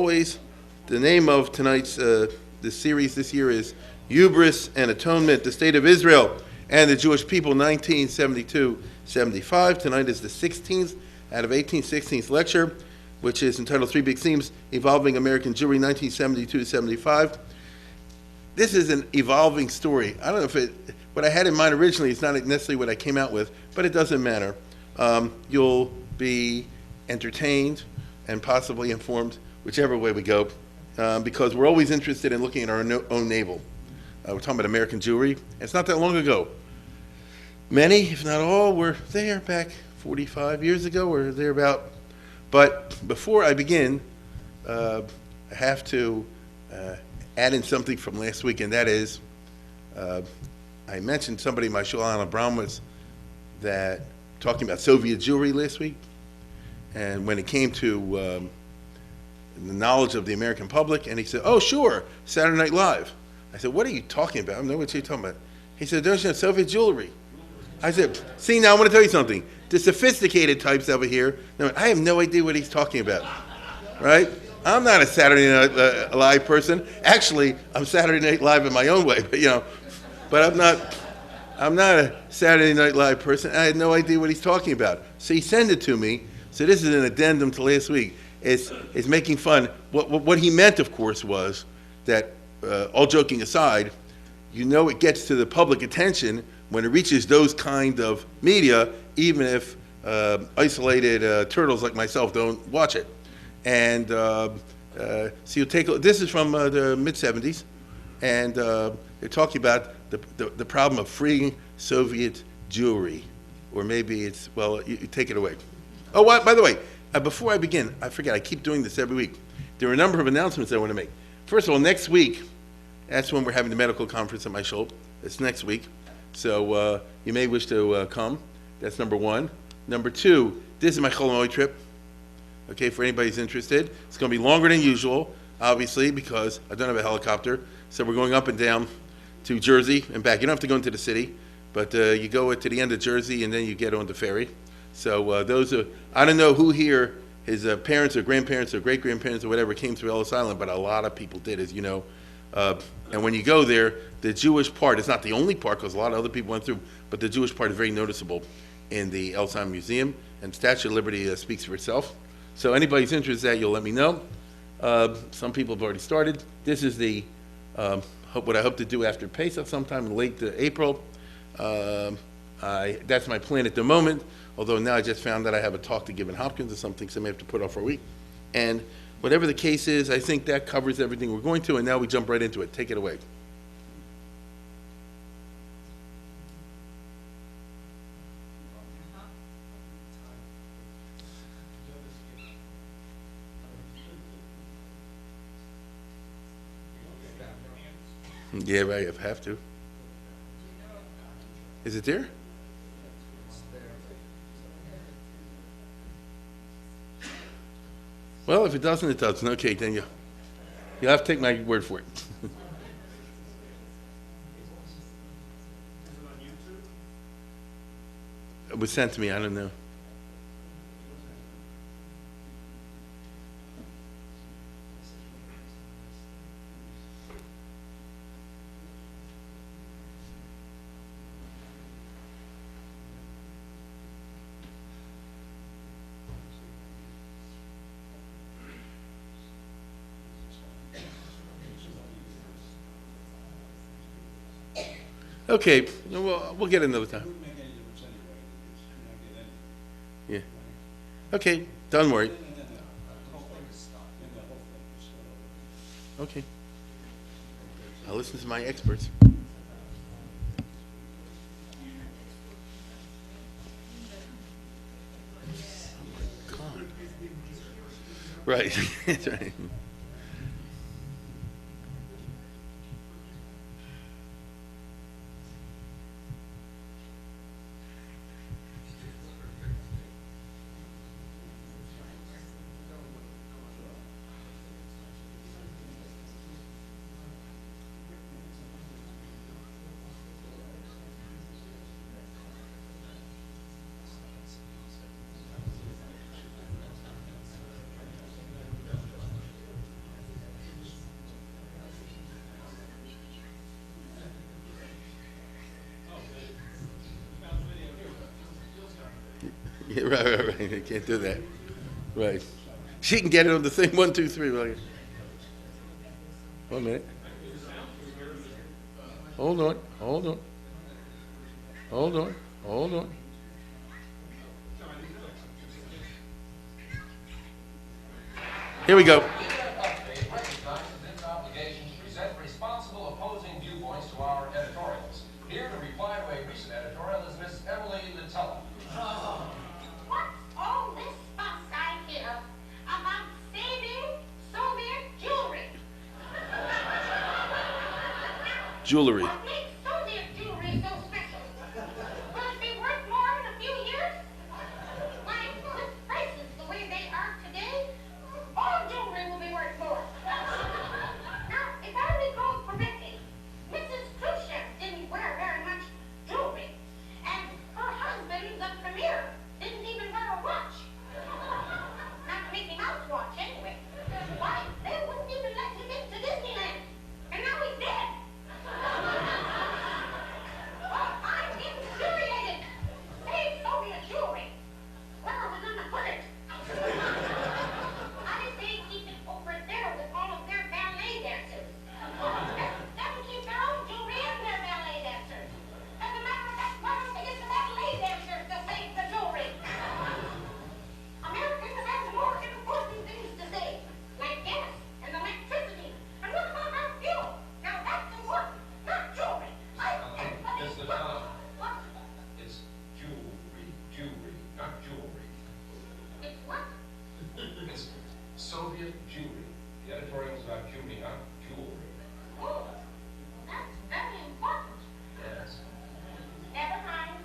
Always, the name of tonight's the series this year is Hubris and Atonement, the State of Israel and the Jewish People, 1972-75. Tonight is the 16th out of 18 16th lecture, which is entitled Three Big Themes, Evolving American Jewry, 1972-75. This is an evolving story. I don't know if what I had in mind originally is not necessarily what I came out with, but it doesn't matter. You'll be entertained and possibly informed whichever way we go, because we're always interested in looking at our own navel. We're talking about American Jewry. It's not that long ago. Many, if not all, were there back 45 years ago or thereabout. But before I begin, I have to add in something from last week, and that is, I mentioned somebody in my show, Alan Abramowitz, that talking about Soviet Jewry last week, and when it came to the knowledge of the American public, and he said, "Oh, sure, Saturday Night Live." I said, "What are you talking about? I don't know what you're talking about." He said, "There's no Soviet jewelry." I said, "See, now I want to tell you something. The sophisticated types over here, I have no idea what he's talking about, right? I'm not a Saturday Night Live person. Actually, I'm Saturday Night Live in my own way, but I'm not a Saturday Night Live person. I had no idea what he's talking about." So he sent it to me. So this is an addendum to last week. It's making fun. What he meant, of course, was that, all joking aside, it gets to the public attention when it reaches those kind of media, even if isolated turtles like myself don't watch it. And so you this is from the mid-'70s, and they're talking about the problem of freeing Soviet Jewry, or maybe it's, well, you take it away. Oh, by the way, before I begin, I forget, I keep doing this every week. There are a number of announcements I want to make. First of all, next week, that's when we're having the medical conference at my show. It's next week. So you may wish to come. That's number one. Number two, this is my Chol trip. Okay, for anybody who's interested. It's going to be longer than usual, obviously, because I don't have a helicopter. So we're going up and down to Jersey and back. You don't have to go into the city, but you go to the end of Jersey and then you get on the ferry. So I don't know who here, his parents or grandparents or great-grandparents or whatever came through Ellis Island, but a lot of people did, as you know. And when you go there, the Jewish part, it's not the only part because a lot of other people went through, but the Jewish part is very noticeable in the Ellis Island Museum, and Statue of Liberty speaks for itself. So anybody's interested in that, you'll let me know. Some people have already started. This is what I hope to do after Pesach sometime in late April. That's my plan at the moment. Although now I just found that I have a talk to give in Hopkins or something, so I may have to put off for a week. And whatever the case is, I think that covers everything we're going to, and now we jump right into it. Take it away. Yeah, right, I have to. Is it there? Well, if it doesn't, it doesn't. Okay, then you'll have to take my word for it. It was sent to me, I don't know. Okay, we'll get another time. Yeah. Okay, don't worry. Okay. I'll listen to my experts. Oh my God. Right. That's right. right. You can't do that. Right. She can get it on the thing. 1, 2, 3. Like, 1 minute. Hold on. Here we go. What's all this fuss I hear about saving Soviet jewelry? Jewelry. What makes Soviet jewelry so special? Will it be worth more in a few years? Why, with prices the way they are today, all jewelry will be worth more. Now, if I recall correctly, Mrs. Khrushchev didn't wear very much jewelry, and her husband, the premier, didn't even wear a watch. Not a Mickey Mouse watch, anyway. Why, they wouldn't even let him into Disneyland, and now he's dead. Well, I'm infuriated. Save Soviet jewelry. Where are we gonna put it? I say keep it over there with all of their ballet dancers. Let them keep their own jewelry and their ballet dancers. As a matter of fact, why don't they get the ballet dancers to save the jewelry? Americans have had more important things to save, like gas and electricity. And what about our fuel? Now that's important, not jewelry. Mr. Tom, What? it's jewelry, not jewelry. It's what? It's Soviet jewelry. The editorial is about jewelry, not jewelry. Oh, that's very important. Yes. Never mind.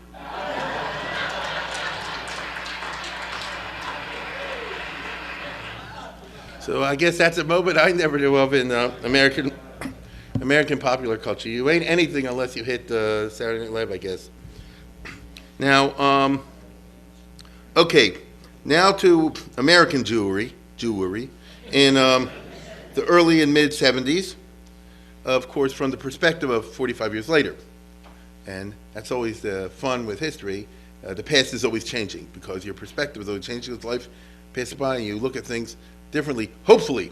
So I guess that's a moment I never knew of in American popular culture. You ain't anything unless you hit Saturday Night Live, I guess. Now, okay, now to American jewelry in the early and mid 70s, of course, from the perspective of 45 years later. And that's always the fun with history. The past is always changing because your perspective is always changing as life passes by and you look at things differently, hopefully.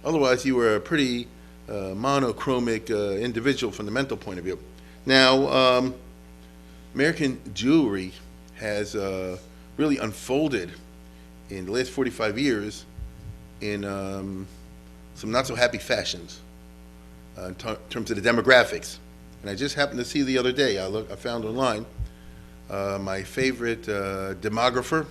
Otherwise, you were a pretty monochromic individual from the mental point of view. Now, American jewelry has really unfolded in the last 45 years in some not so happy fashions in terms of the demographics. And I just happened to see the other day, I found online, my favorite demographer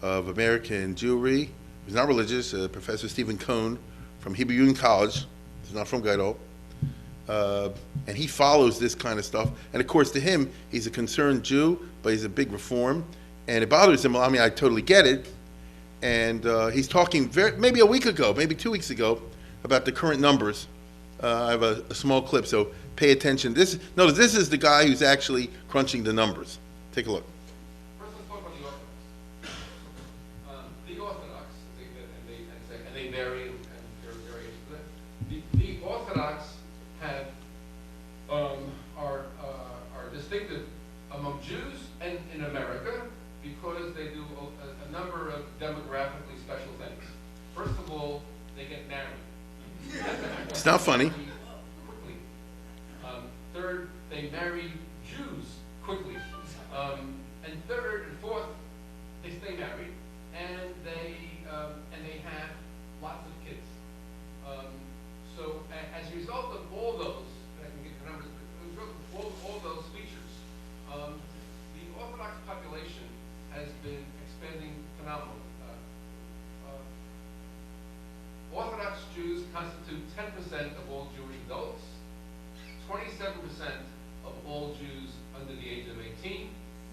of American jewelry. He's not religious, Professor Stephen Cohn from Hebrew Union College. He's not from Guido. And he follows this kind of stuff. And of course, to him, he's a concerned Jew, but he's a big reform. And it bothers him. I mean, I totally get it. And he's talking maybe a week ago, maybe 2 weeks ago, about the current numbers. I have a small clip, so pay attention. Notice this is the guy who's actually crunching the numbers. Take a look. First, let's talk about the Orthodox. The Orthodox, and they vary, and there are variations to that. The Orthodox are distinctive among Jews and in America because they do a number of demographically special things. First of all, they get married. It's not funny. Quickly. Third, they marry Jews quickly. And third and fourth, they stay married, and they have lots of kids. So as a result of all those, and I can get the numbers, as a result of all those features, the Orthodox population has been expanding phenomenally. Orthodox Jews constitute 10% of all Jewish adults, 27% of all Jews under the age of 18,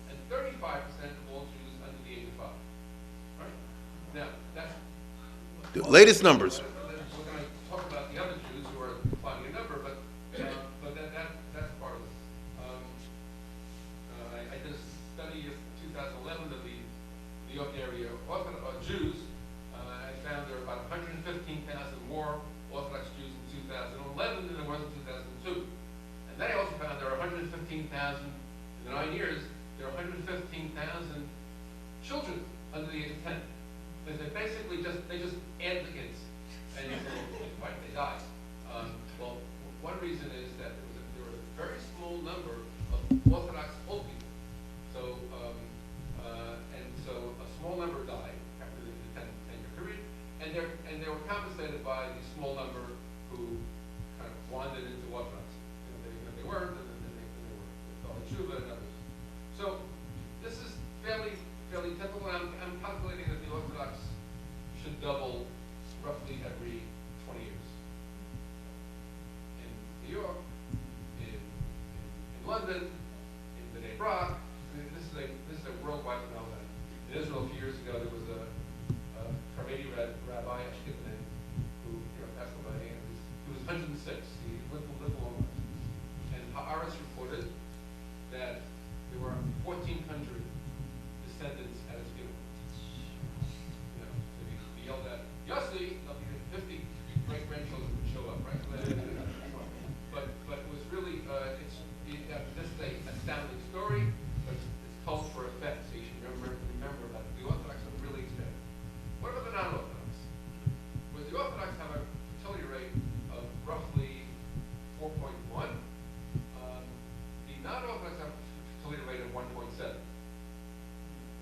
and 35% of all Jews under the age of 5. Right? Now, that's The latest numbers. we're going to talk about the other Jews who are finding a number, but that's part of it. I did a study of 2011 of the New York area Jews. I found there were about 115,000 more Orthodox Jews in 2011 than there was in 2002. And then I also found there are 115,000 in the 9 years. There are 115,000 overcompensated by the small number who kind of wandered into Orthodoxy. They weren't, and then they fell in Tshuva and others. So this is fairly typical. I'm calculating that the Orthodox should double roughly every 20 years. In New York, in London, in Bnei Brak. This is a worldwide phenomenon. In Israel, a few years ago, there was a Haredi rabbi, Ashkenaz, who passed away, and he was 106. He lived a long life. And Haaretz reported that there were 1,400 descendants at his funeral. If he yelled at Yossi, 50 great-grandchildren would show up, right? But it was really, this is an astounding story, but it's told for effect, so you should remember that the Orthodox are really expanded. What about the non-Orthodox? Well, the Orthodox have a fertility rate of roughly 4.1. The non-Orthodox have a fertility rate of 1.7,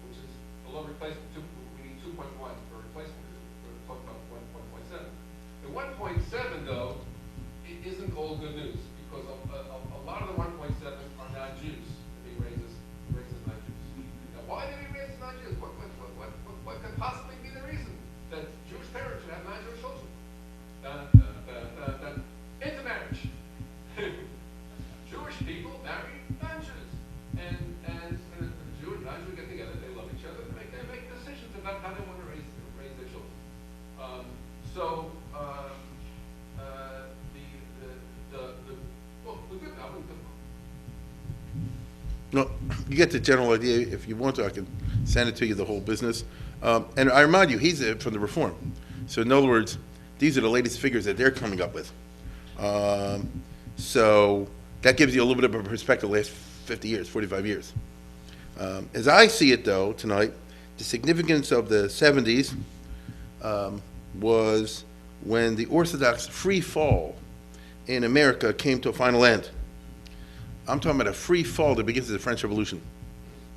which is below replacement. We need 2.1 for replacement. We're talking about 1.7. The 1.7, though, it isn't all good news, because a lot of the 1.7 are non-Jews being raised as non-Jews. Now, why did he raise as non-Jews? What could possibly be the reason that Jewish parents should have non-Jewish children? Intermarriage. Jewish people marry non-Jews, and the Jew and non-Jew get together. They love each other. They make decisions about how they want to raise their children. No, you get the general idea. If you want to, I can send it to you, the whole business. And I remind you, he's from the Reform. So in other words, these are the latest figures that they're coming up with. So that gives you a little bit of a perspective the last 50 years, 45 years. As I see it, though, tonight, the significance of the 70s was when the Orthodox free fall in America came to a final end. I'm talking about a free fall that begins with the French Revolution.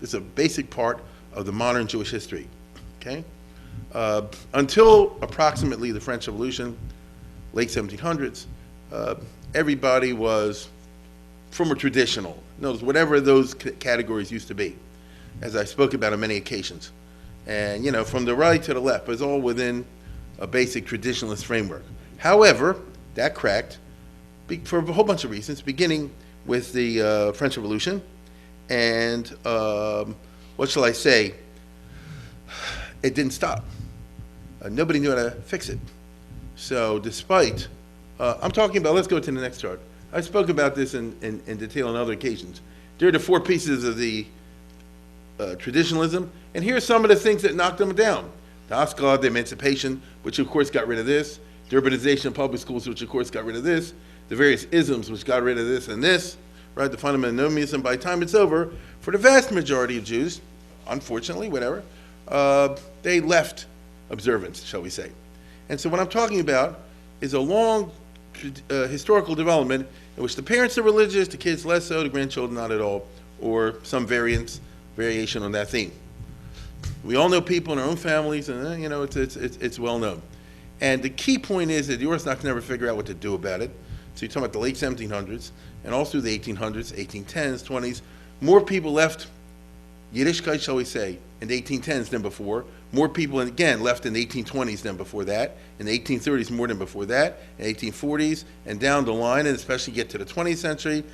It's a basic part of the modern Jewish history, okay? Until approximately the French Revolution, late 1700s, everybody was from a traditional, knows whatever those categories used to be, as I spoke about on many occasions. And, from the right to the left, it was all within a basic traditionalist framework. However, that cracked for a whole bunch of reasons, beginning with the French Revolution, and what shall I say? It didn't stop. Nobody knew how to fix it. So despite, I'm talking about, let's go to the next chart. I spoke about this in detail on other occasions. There are the four pieces of the traditionalism, and here are some of the things that knocked them down. The Haskalah, the emancipation, which of course got rid of this. The urbanization of public schools, which of course got rid of this. The various isms, which got rid of this and this, right? The fundamentalism. By the time it's over, for the vast majority of Jews, unfortunately, whatever, they left observance, shall we say. And so what I'm talking about is a long historical development in which the parents are religious, the kids less so, the grandchildren not at all, or some variation on that theme. We all know people in our own families, and it's well known. And the key point is that the Orthodox never figure out what to do about it. So you're talking about the late 1700s, and all through the 1800s, 1810s, 20s, more people left Yiddishkeit, shall we say, in the 1810s than before. More people, again, left in the 1820s than before that. In the 1830s, more than before that. In the 1840s, and down the line, and especially get to the 20th century.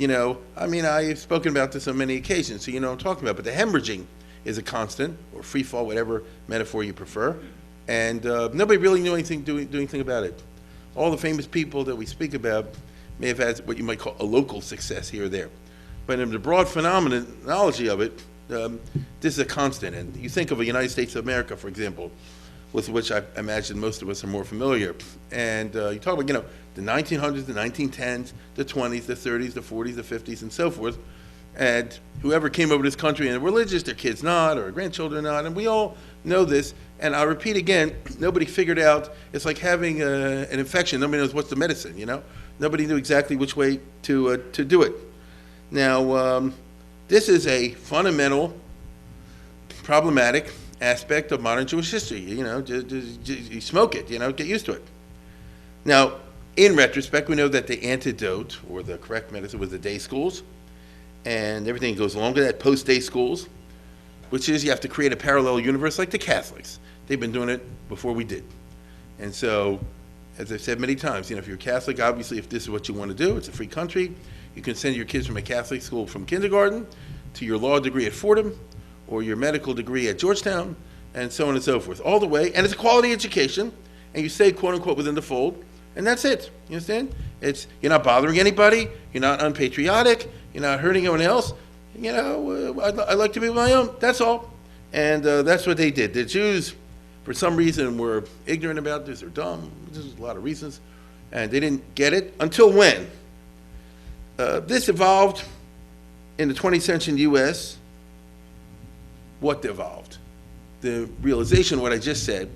I've spoken about this on many occasions, so you know what I'm talking about. But the hemorrhaging is a constant, or free fall, whatever metaphor you prefer. And nobody really knew doing anything about it. All the famous people that we speak about may have had what you might call a local success here or there. But in the broad phenomenology of it, this is a constant. And you think of the United States of America, for example, with which I imagine most of us are more familiar. And you talk about, the 1900s, the 1910s, the 20s, the 30s, the 40s, the 50s, and so forth. And whoever came over this country and are religious, their kids not, or grandchildren not, and we all know this. And I'll repeat again, nobody figured out, it's like having an infection. Nobody knows what's the medicine, Nobody knew exactly which way to do it. Now, this is a fundamental, problematic, aspect of modern Jewish history. You know, you smoke it, you know, get used to it. Now, in retrospect, we know that the antidote, or the correct medicine, was the day schools, and everything goes along with that, post-day schools, which is you have to create a parallel universe like the Catholics. They've been doing it before we did. And so, as I've said many times, you know, if you're Catholic, obviously, if this is what you want to do, it's a free country. You can send your kids from a Catholic school from kindergarten to your law degree at Fordham, or your medical degree at Georgetown, and so on and so forth, all the way. And it's a quality education, and you stay, quote unquote, within the fold, and that's it. You understand? You're not bothering anybody, you're not unpatriotic, you're not hurting anyone else. You know, I like to be my own, that's all. And that's what they did. The Jews, for some reason, were ignorant about this, or dumb. There's a lot of reasons. And they didn't get it until when? This evolved in the 20th century in the U.S. What evolved? The realization of what I just said,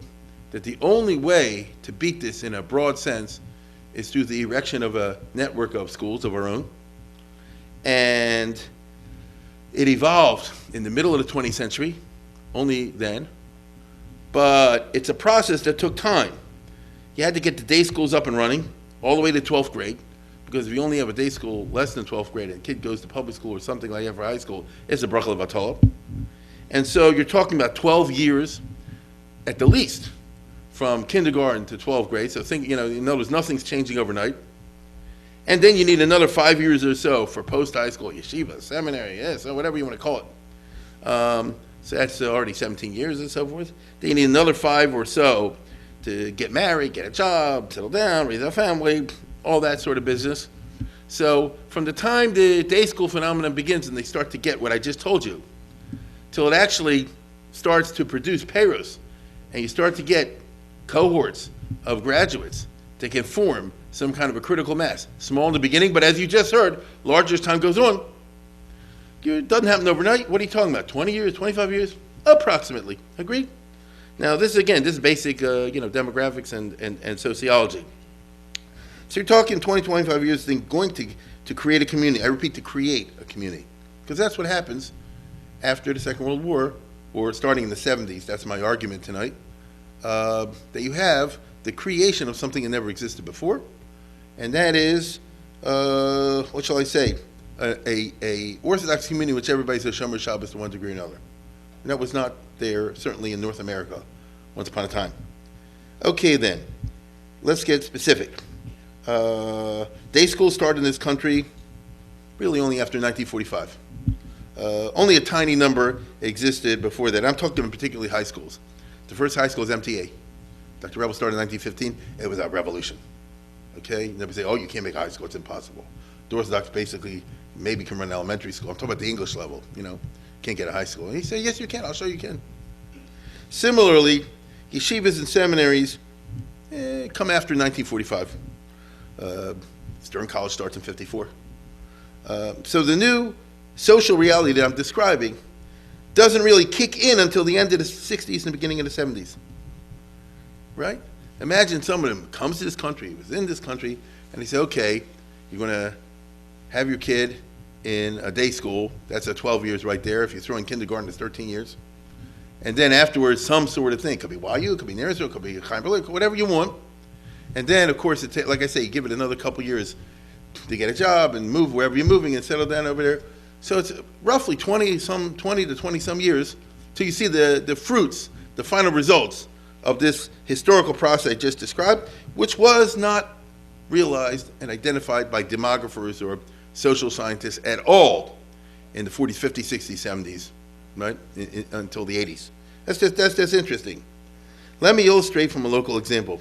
that the only way to beat this in a broad sense is through the erection of a network of schools of our own. And it evolved in the middle of the 20th century, only then, but it's a process that took time. You had to get the day schools up and running, all the way to 12th grade, because if you only have a day school less than 12th grade and a kid goes to public school or something like that for high school, it's a bracha levatala. And so you're talking about 12 years at the least, from kindergarten to 12th grade. So think, you know, notice nothing's changing overnight. And then you need another 5 years or so for post-high school, yeshiva, seminary, yes, or whatever you want to call it. So that's already 17 years and so forth. Then you need another 5 or so to get married, get a job, settle down, raise a family, all that sort of business. So from the time the day school phenomenon begins and they start to get what I just told you, till it actually starts to produce payros, and you start to get cohorts of graduates that can form some kind of a critical mass. Small in the beginning, but as you just heard, larger as time goes on. It doesn't happen overnight. What are you talking about, 20 years, 25 years? Approximately. Agreed? Now, this is basic demographics and sociology. So you're talking 20, 25 years, then going to create a community. I repeat, to create a community. Because that's what happens after the Second World War, or starting in the 70s. That's my argument tonight. That you have the creation of something that never existed before, and that is, what shall I say, a Orthodox community in which everybody says Shomer Shabbos to one degree or another. And that was not there, certainly in North America, once upon a time. Okay then, let's get specific. Day school started in this country really only after 1945. Only a tiny number existed before that. I'm talking particularly high schools. The first high school is MTA. Dr. Rebel started in 1915. It was a revolution. Okay? You never say, oh, you can't make high school. It's impossible. The Orthodox basically maybe can run an elementary school. I'm talking about the English level, you know. Can't get a high school. And he said, yes, you can. I'll show you can. Similarly, yeshivas and seminaries come after 1945. Stern College starts in 54. So the new social reality that I'm describing doesn't really kick in until the end of the 60s and the beginning of the 70s. Right? Imagine someone comes to this country, was in this country, and they say, okay, you're going to have your kid in a day school. That's 12 years right there. If you throw in kindergarten, it's 13 years. And then afterwards, some sort of thing. Could be YU, could be Ner Israel, could be Chaim Berlin, whatever you want. And then, of course, like I say, you give it another couple years to get a job and move wherever you're moving and settle down over there. So it's roughly 20 to 20-some years till you see the fruits, the final results of this historical process I just described, which was not realized and identified by demographers or social scientists at all in the 40s, 50s, 60s, 70s, right, until the 80s. That's just interesting. Let me illustrate from a local example.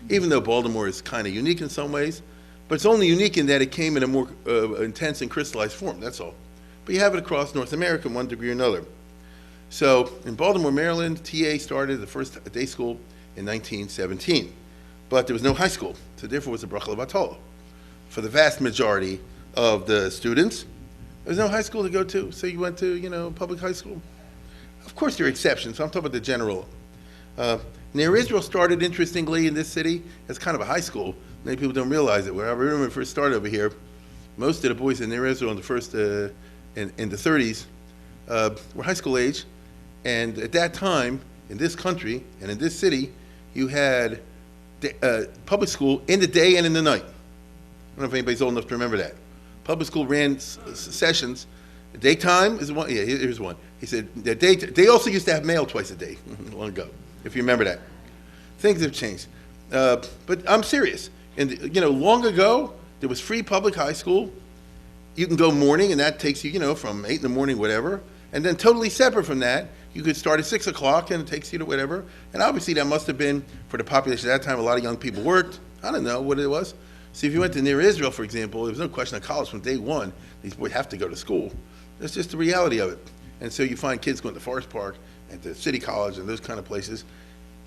Even though Baltimore is kind of unique in some ways, but it's only unique in that it came in a more intense and crystallized form, that's all. But you have it across North America in one degree or another. So in Baltimore, Maryland, TA started the first day school in 1917. But there was no high school, so therefore it was a bracha levatala. For the vast majority of the students, there was no high school to go to, so you went to, public high school. Of course there are exceptions, so I'm talking about the general. Ner Israel started, interestingly, in this city as kind of a high school. Many people don't realize it. When I remember when I first started over here, most of the boys in Ner Israel in the 30s were high school age, And at that time, in this country and in this city, you had public school in the day and in the night. I don't know if anybody's old enough to remember that. Public school ran sessions. Daytime is one. Yeah, here's one. He said they also used to have mail twice a day, long ago, if you remember that. Things have changed. But I'm serious. And, long ago, there was free public high school. You can go morning, and that takes you, from 8 in the morning, whatever. And then totally separate from that, you could start at 6 o'clock, and it takes you to whatever. And obviously, that must have been, for the population at that time, a lot of young people worked. I don't know what it was. See, if you went to near Israel, for example, there was no question of college from day one. These boys have to go to school. That's just the reality of it. And so you find kids going to Forest Park and to City College and those kind of places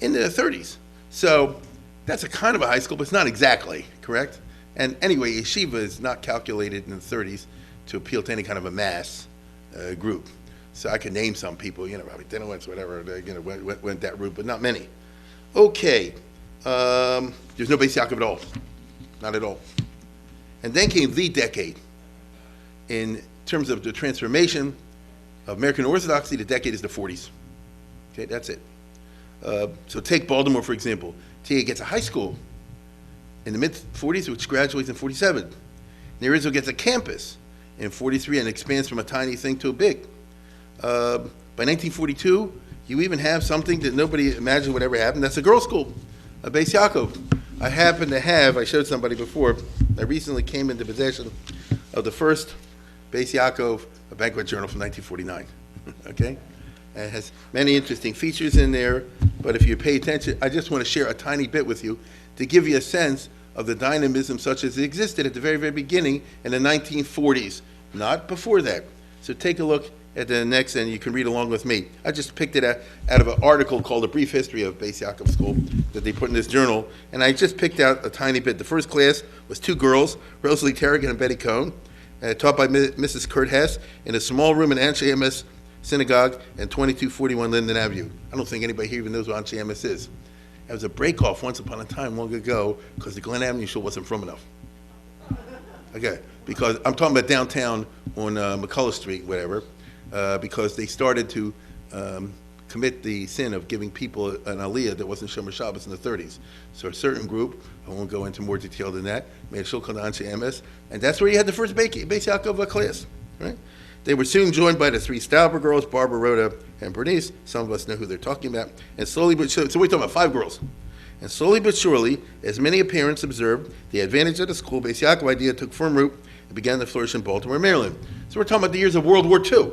in their 30s. So that's a kind of a high school, but it's not exactly, correct? And anyway, yeshiva is not calculated in the 30s to appeal to any kind of a mass group. So I can name some people, Rabbi Dinowitz, whatever, went that route, but not many. Okay, there's no Beis Yaakov at all, not at all. And then came the decade. In terms of the transformation of American Orthodoxy, the decade is the 40s. Okay, that's it. So take Baltimore, for example. TA gets a high school in the mid-40s, which graduates in 47. Near Israel gets a campus in 43 and expands from a tiny thing to a big. By 1942, you even have something that nobody imagined would ever happen. That's a girls' school, a Beis Yaakov. I showed somebody before, I recently came into possession of the first Beis Yaakov, a banquet journal from 1949, okay? And it has many interesting features in there, but if you pay attention, I just want to share a tiny bit with you to give you a sense of the dynamism such as it existed at the very, very beginning in the 1940s, not before that. So take a look at the next, and you can read along with me. I just picked it out of an article called A Brief History of Beis Yaakov School that they put in this journal, and I just picked out a tiny bit. The first class was 2 girls, Rosalie Terrigan and Betty Cohn, taught by Mrs. Kurt Hess in a small room in Anshe Emes Synagogue and 2241 Linden Avenue. I don't think anybody here even knows what Anshe Emes is. It was a break-off once upon a time long ago because the Glen Avenue show wasn't from enough. Okay, because I'm talking about downtown on McCullough Street, whatever, because they started to commit the sin of giving people an aliyah that wasn't Shomer Shabbos in the 30s. So a certain group, I won't go into more detail than that, made a shul called Anshe Emes, and that's where you had the first Beis Yaakov class, right? They were soon joined by the 3 Stauber girls, Barbara, Rhoda, and Bernice. Some of us know who they're talking about. And slowly but surely, so we're talking about 5 girls. And slowly but surely, as many parents observed, the advantage of the school Beis Yaakov idea took firm root and began to flourish in Baltimore, Maryland. So we're talking about the years of World War II.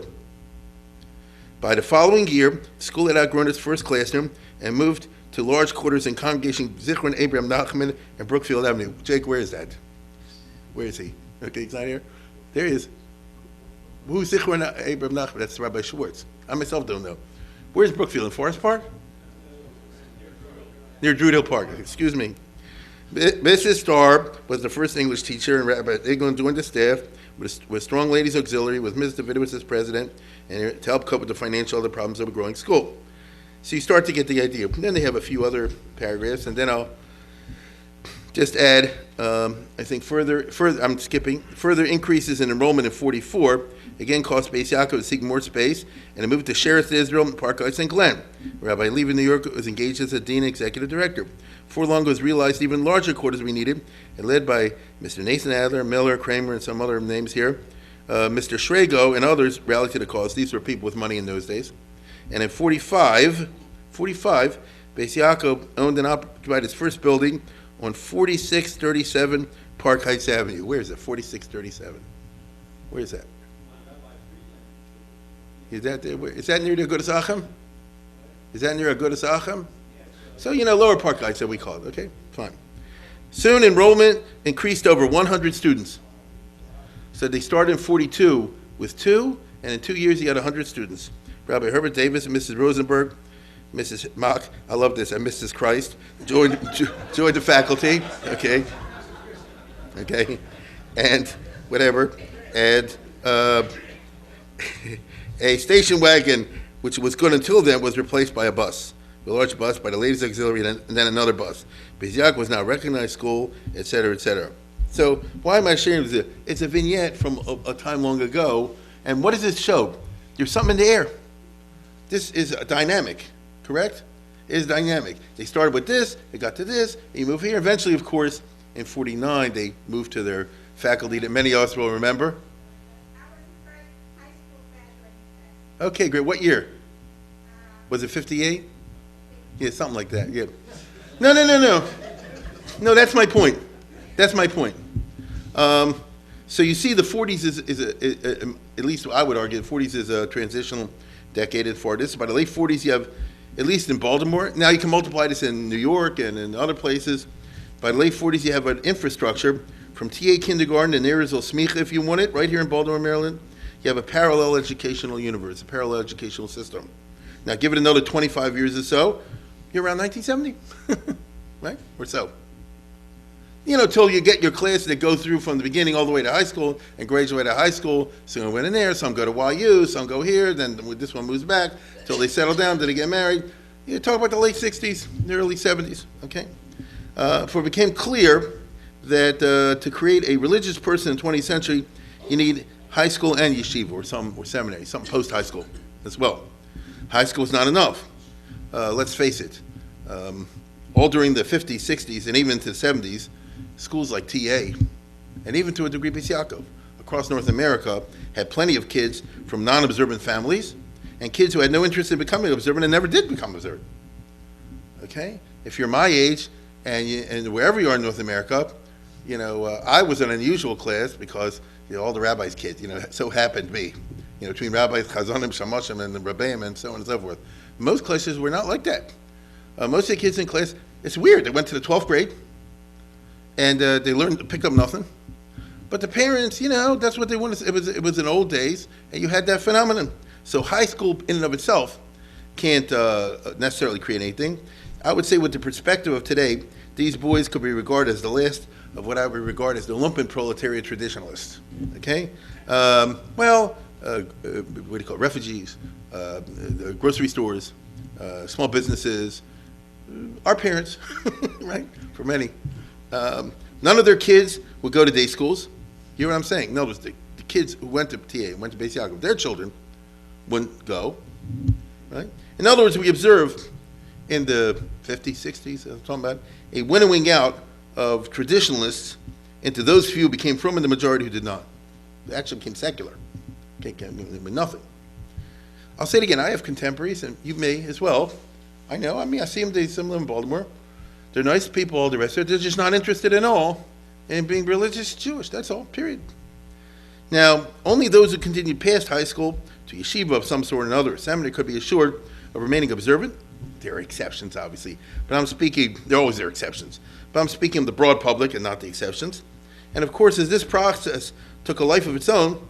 By the following year, the school had outgrown its first classroom and moved to large quarters in Congregation Zichron Abraham Nachman and Brookfield Avenue. Jake, where is that? Where is he? Okay, he's not here. There he is. Who's Zichron Abraham Nachman? That's Rabbi Schwartz. I myself don't know. Where's Brookfield? In Forest Park? Near Druid Hill Park. Excuse me. Mrs. Starr was the first English teacher, and Rabbi Eglin joined the staff with Strong Ladies Auxiliary, with Mrs. Davidowitz as president, and to help cope with the financial other problems of a growing school. So you start to get the idea. And then they have a few other paragraphs, and then I'll just add, I think further increases in enrollment in 44, again caused Beis Yaakov to seek more space, and to move to Sheretz Israel, Park Heights, and Glen. Rabbi Levi, New York, was engaged as a dean and executive director. Before long, it was realized even larger quarters we needed, and led by Mr. Nathan Adler, Miller, Kramer, and some other names here. Mr. Schrago and others rallied to the cause. These were people with money in those days. And in 45, Beis Yaakov owned and occupied its first building on 4637 Park Heights Avenue. Where is it? 4637. Where is that? Is that there? Is that near the Agudas Achim? Is that near Agudas Achim? So, Lower Park Heights that we call it. Okay, fine. Soon enrollment increased over 100 students. So they started in 42 with 2, and in 2 years you had 100 students. Rabbi Herbert Davis and Mrs. Rosenberg, Mrs. Mock, I love this, and Mrs. Christ joined the faculty. Okay, and whatever, and a station wagon, which was good until then, was replaced by a bus. A large bus by the Ladies Auxiliary, and then another bus. Beis Yaakov was now a recognized school, etc., etc. So why am I sharing this? It's a vignette from a time long ago, and what does it show? There's something in the air. this is a dynamic, correct? It is dynamic. They started with this, they got to this, and you move here. Eventually, of course, in 49, they moved to their faculty that many of us will remember. I was the first high school graduating class. Okay, great. What year? Was it 58? Yeah, something like that, yeah. No. No, that's my point. That's my point. So you see the 40s is at least I would argue, the 40s is a transitional decade for this. By the late 40s, you have, at least in Baltimore, now you can multiply this in New York and in other places. By the late 40s, you have an infrastructure from TA kindergarten to Neresville Smicha, if you want it, right here in Baltimore, Maryland. You have a parallel educational universe, a parallel educational system. Now, give it another 25 years or so, you're around 1970, right? Or so. You know, till you get your classes that go through from the beginning all the way to high school and graduate at high school. Some went in there, some go to YU, some go here, then this one moves back till they settle down, till they get married. You talk about the late 60s, the early 70s, okay? For it became clear that to create a religious person in the 20th century, you need high school and yeshiva or seminary, something post-high school as well. High school is not enough. Let's face it. All during the 50s, 60s, and even into the 70s, schools like TA, and even to a degree Beis Yaakov, across North America, had plenty of kids from non-observant families and kids who had no interest in becoming observant and never did become observant. Okay? If you're my age and wherever you are in North America, you know, I was an unusual class because all the rabbis' kids, so happened to be, between rabbis, chazanim, shamashim, and the rabbeim, and so on and so forth. Most classes were not like that. Most of the kids in class, it's weird. They went to the 12th grade, and they learned to pick up nothing. But the parents, that's what they wanted. It was in old days, and you had that phenomenon. So high school in and of itself can't necessarily create anything. I would say with the perspective of today, these boys could be regarded as the last of what I would regard as the lumpen proletariat traditionalists. Okay? What do you call it? Refugees, grocery stores, small businesses, our parents, right? For many. None of their kids would go to day schools. You hear what I'm saying? Notice the kids who went to TA, went to Beis Yaakov, their children wouldn't go, right? In other words, we observed in the 50s, 60s, I'm talking about, a winnowing out of traditionalists into those few who became from and the majority who did not. They actually became secular. With nothing. I'll say it again, I have contemporaries, and you may as well. I know, I see them, some live in Baltimore. They're nice people, all the rest of it. They're just not interested at all in being religious Jewish, that's all, period. Now, only those who continue past high school to yeshiva of some sort or another, seminary, could be assured of remaining observant. There are exceptions, obviously, but there always are exceptions. But I'm speaking of the broad public and not the exceptions. And of course, as this process took a life of its own,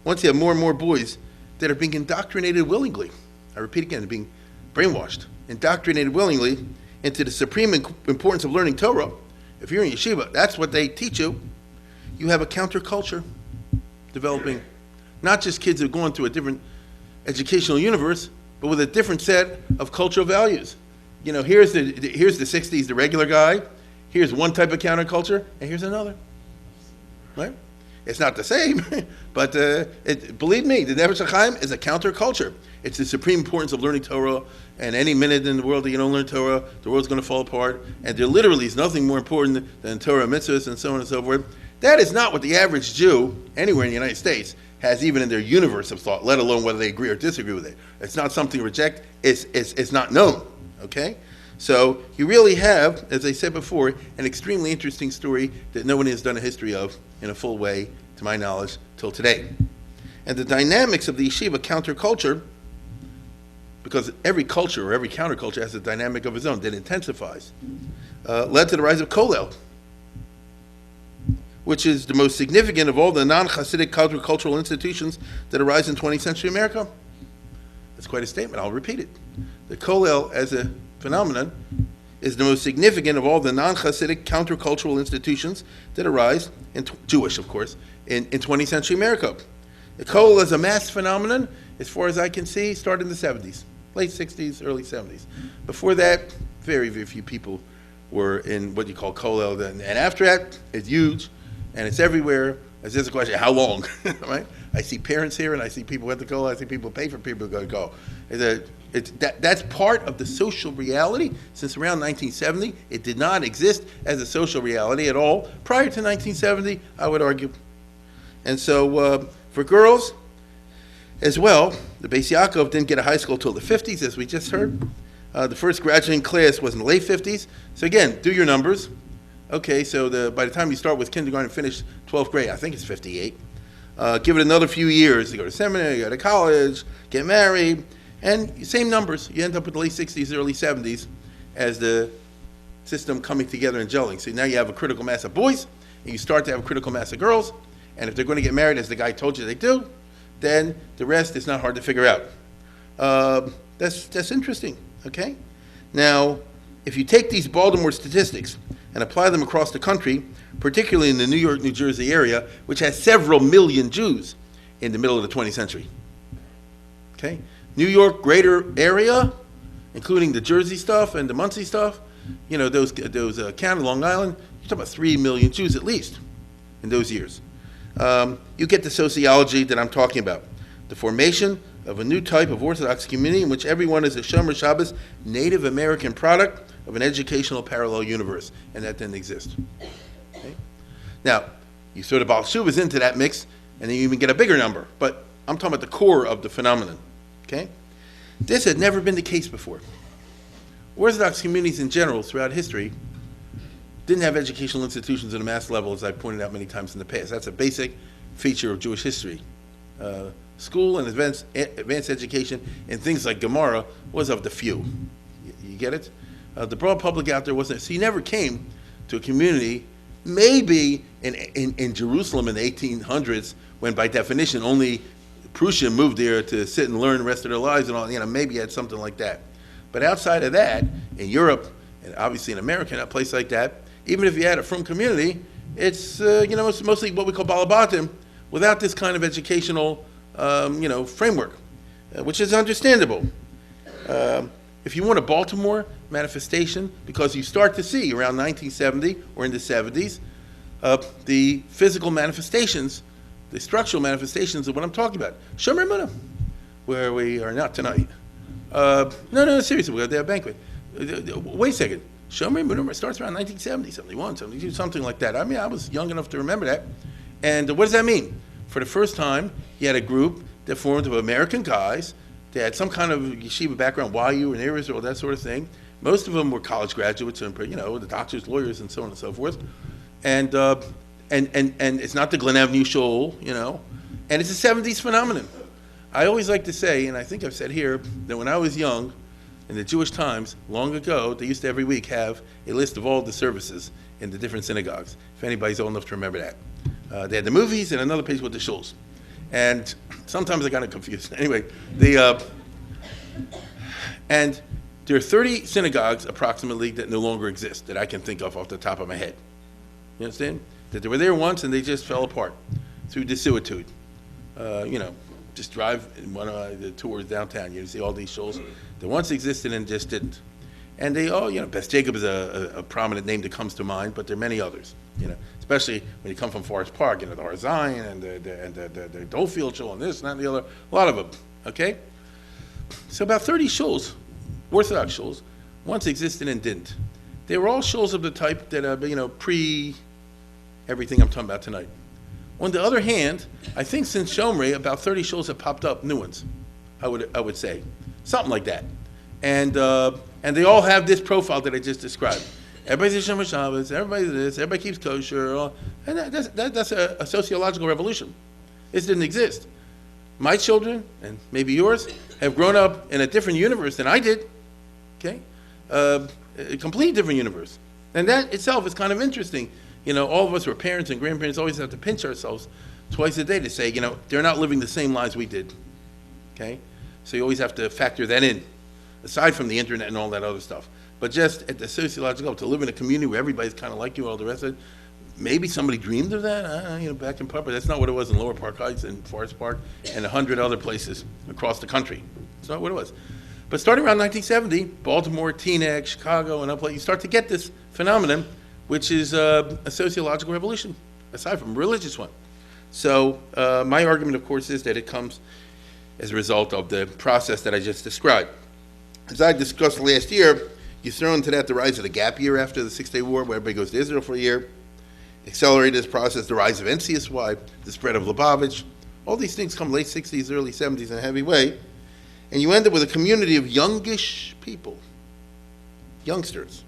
once you have more and more boys that are being indoctrinated willingly, I repeat again, being brainwashed, indoctrinated willingly into the supreme importance of learning Torah. If you're in yeshiva, that's what they teach you. You have a counterculture developing. Not just kids who are going through a different educational universe, but with a different set of cultural values. Here's the 60s, the regular guy. Here's one type of counterculture, and here's another. Right? It's not the same, but believe me, the Nefesh HaChaim is a counterculture. It's the supreme importance of learning Torah, and any minute in the world that you don't learn Torah, the world's going to fall apart, and there literally is nothing more important than Torah mitzvahs and so on and so forth. That is not what the average Jew anywhere in the United States has even in their universe of thought, let alone whether they agree or disagree with it. It's not something to reject. It's not known, okay? So you really have, as I said before, an extremely interesting story that no one has done a history of in a full way, to my knowledge, till today. And the dynamics of the yeshiva counterculture, because every culture or every counterculture has a dynamic of its own that intensifies, led to the rise of Kollel, which is the most significant of all the non-Hasidic countercultural institutions that arise in 20th century America. That's quite a statement. I'll repeat it. The Kollel as a phenomenon is the most significant of all the non-Hasidic countercultural institutions that arise, Jewish of course, in 20th century America. The Kollel as a mass phenomenon, as far as I can see, started in the 70s, late 60s, early 70s. Before that, very, very few people were in what you call Kollel. And after that, it's huge, and it's everywhere. It's just a question, how long, right? I see parents here, and I see people at the Kollel, I see people pay for people to go. That's part of the social reality. Since around 1970, it did not exist as a social reality at all. Prior to 1970, I would argue. And so for girls as well, the Beis Yaakov didn't get a high school till the 50s, as we just heard. The first graduating class was in the late 50s. So again, do your numbers. Okay, so by the time you start with kindergarten and finish 12th grade, I think it's 58. Give it another few years. You go to seminary, you go to college, get married, and same numbers. You end up with the late 60s, early 70s as the system coming together and gelling. So now you have a critical mass of boys, and you start to have a critical mass of girls. And if they're going to get married, as the guy told you they do, then the rest is not hard to figure out. That's interesting, okay? Now, if you take these Baltimore statistics and apply them across the country, particularly in the New York, New Jersey area, which has several million Jews in the middle of the 20th century, okay? New York greater area, including the Jersey stuff and the Muncie stuff, you know, those county, Long Island, you're talking about 3 million Jews at least in those years. You get the sociology that I'm talking about, the formation of a new type of Orthodox community in which everyone is a Shomer Shabbos Native American product of an educational parallel universe, and that didn't exist. Okay? Now, you throw the Baal Shuvas into that mix, and then you even get a bigger number, but I'm talking about the core of the phenomenon. Okay? This had never been the case before. Orthodox communities in general throughout history didn't have educational institutions at a mass level, as I pointed out many times in the past. That's a basic feature of Jewish history. School and advanced education and things like Gemara was of the few. You get it? The broad public out there wasn't. So you never came to a community, maybe in Jerusalem in the 1800s, when by definition only Prussian moved there to sit and learn the rest of their lives and all, you know, maybe you had something like that. But outside of that, in Europe, and obviously in America, in a place like that, even if you had a frum community, it's, you know, it's mostly what we call balabatim, without this kind of educational, you know, framework, which is understandable. If you want a Baltimore manifestation, because you start to see around 1970 or in the 70s, the physical manifestations, the structural manifestations of what I'm talking about. Shomer Emunah, where we are not tonight. No, seriously, we're at their banquet. Wait a second. Shomer Emunah starts around 1970, 71, 72, something like that. I mean, I was young enough to remember that. And what does that mean? For the first time, you had a group that formed of American guys. They had some kind of yeshiva background, YU and Aries, or that sort of thing. Most of them were college graduates, and you know, the doctors, lawyers, and so on and so forth. And it's not the Glen Avenue Shoal, you know, and it's a 70s phenomenon. I always like to say, and I think I've said here, that when I was young, in the Jewish Times, long ago, they used to every week have a list of all the services in the different synagogues, if anybody's old enough to remember that. They had the movies and another page with the shuls. And sometimes I got it confused. Anyway, and there are 30 synagogues approximately that no longer exist that I can think of off the top of my head. You understand? That they were there once and they just fell apart through desuetude. You know, just drive in one of the tours downtown. You see all these shuls that once existed and just didn't. And they all, you know, Beth Jacob is a prominent name that comes to mind, but there are many others. You know, especially when you come from Forest Park, you know, the Har Zion and the Dolefield Shul and this and that and the other, a lot of them. Okay, so about 30 shuls, Orthodox shuls, once existed and didn't. They were all shuls of the type that you know, pre everything I'm talking about tonight. On the other hand, I think since Jewry, about 30 shuls have popped up, new ones. I would say something like that, and they all have this profile that I just described. Everybody's a Shomer Shabbos, everybody's this, everybody keeps kosher, and that's a sociological revolution. This didn't exist. My children, and maybe yours, have grown up in a different universe than I did, okay? A completely different universe. And that itself is kind of interesting. You know, all of us who are parents and grandparents always have to pinch ourselves twice a day to say, you know, they're not living the same lives we did, okay? So you always have to factor that in, aside from the internet and all that other stuff. But just at the sociological level, to live in a community where everybody's kind of like you, all the rest of it, maybe somebody dreamed of that, you know, back in Pupper. That's not what it was in Lower Park Heights and Forest Park and 100 other places across the country. It's not what it was. But starting around 1970, Baltimore, Teaneck, Chicago, and up, you start to get this phenomenon, which is a sociological revolution, aside from a religious one. So my argument, of course, is that it comes as a result of the process that I just described. As I discussed last year, you throw into that the rise of the gap year after the Six-Day War, where everybody goes to Israel for a year. Accelerated this process, the rise of NCSY, the spread of Lubavitch. All these things come late 60s, early 70s in a heavy way. And you end up with a community of youngish people, youngsters,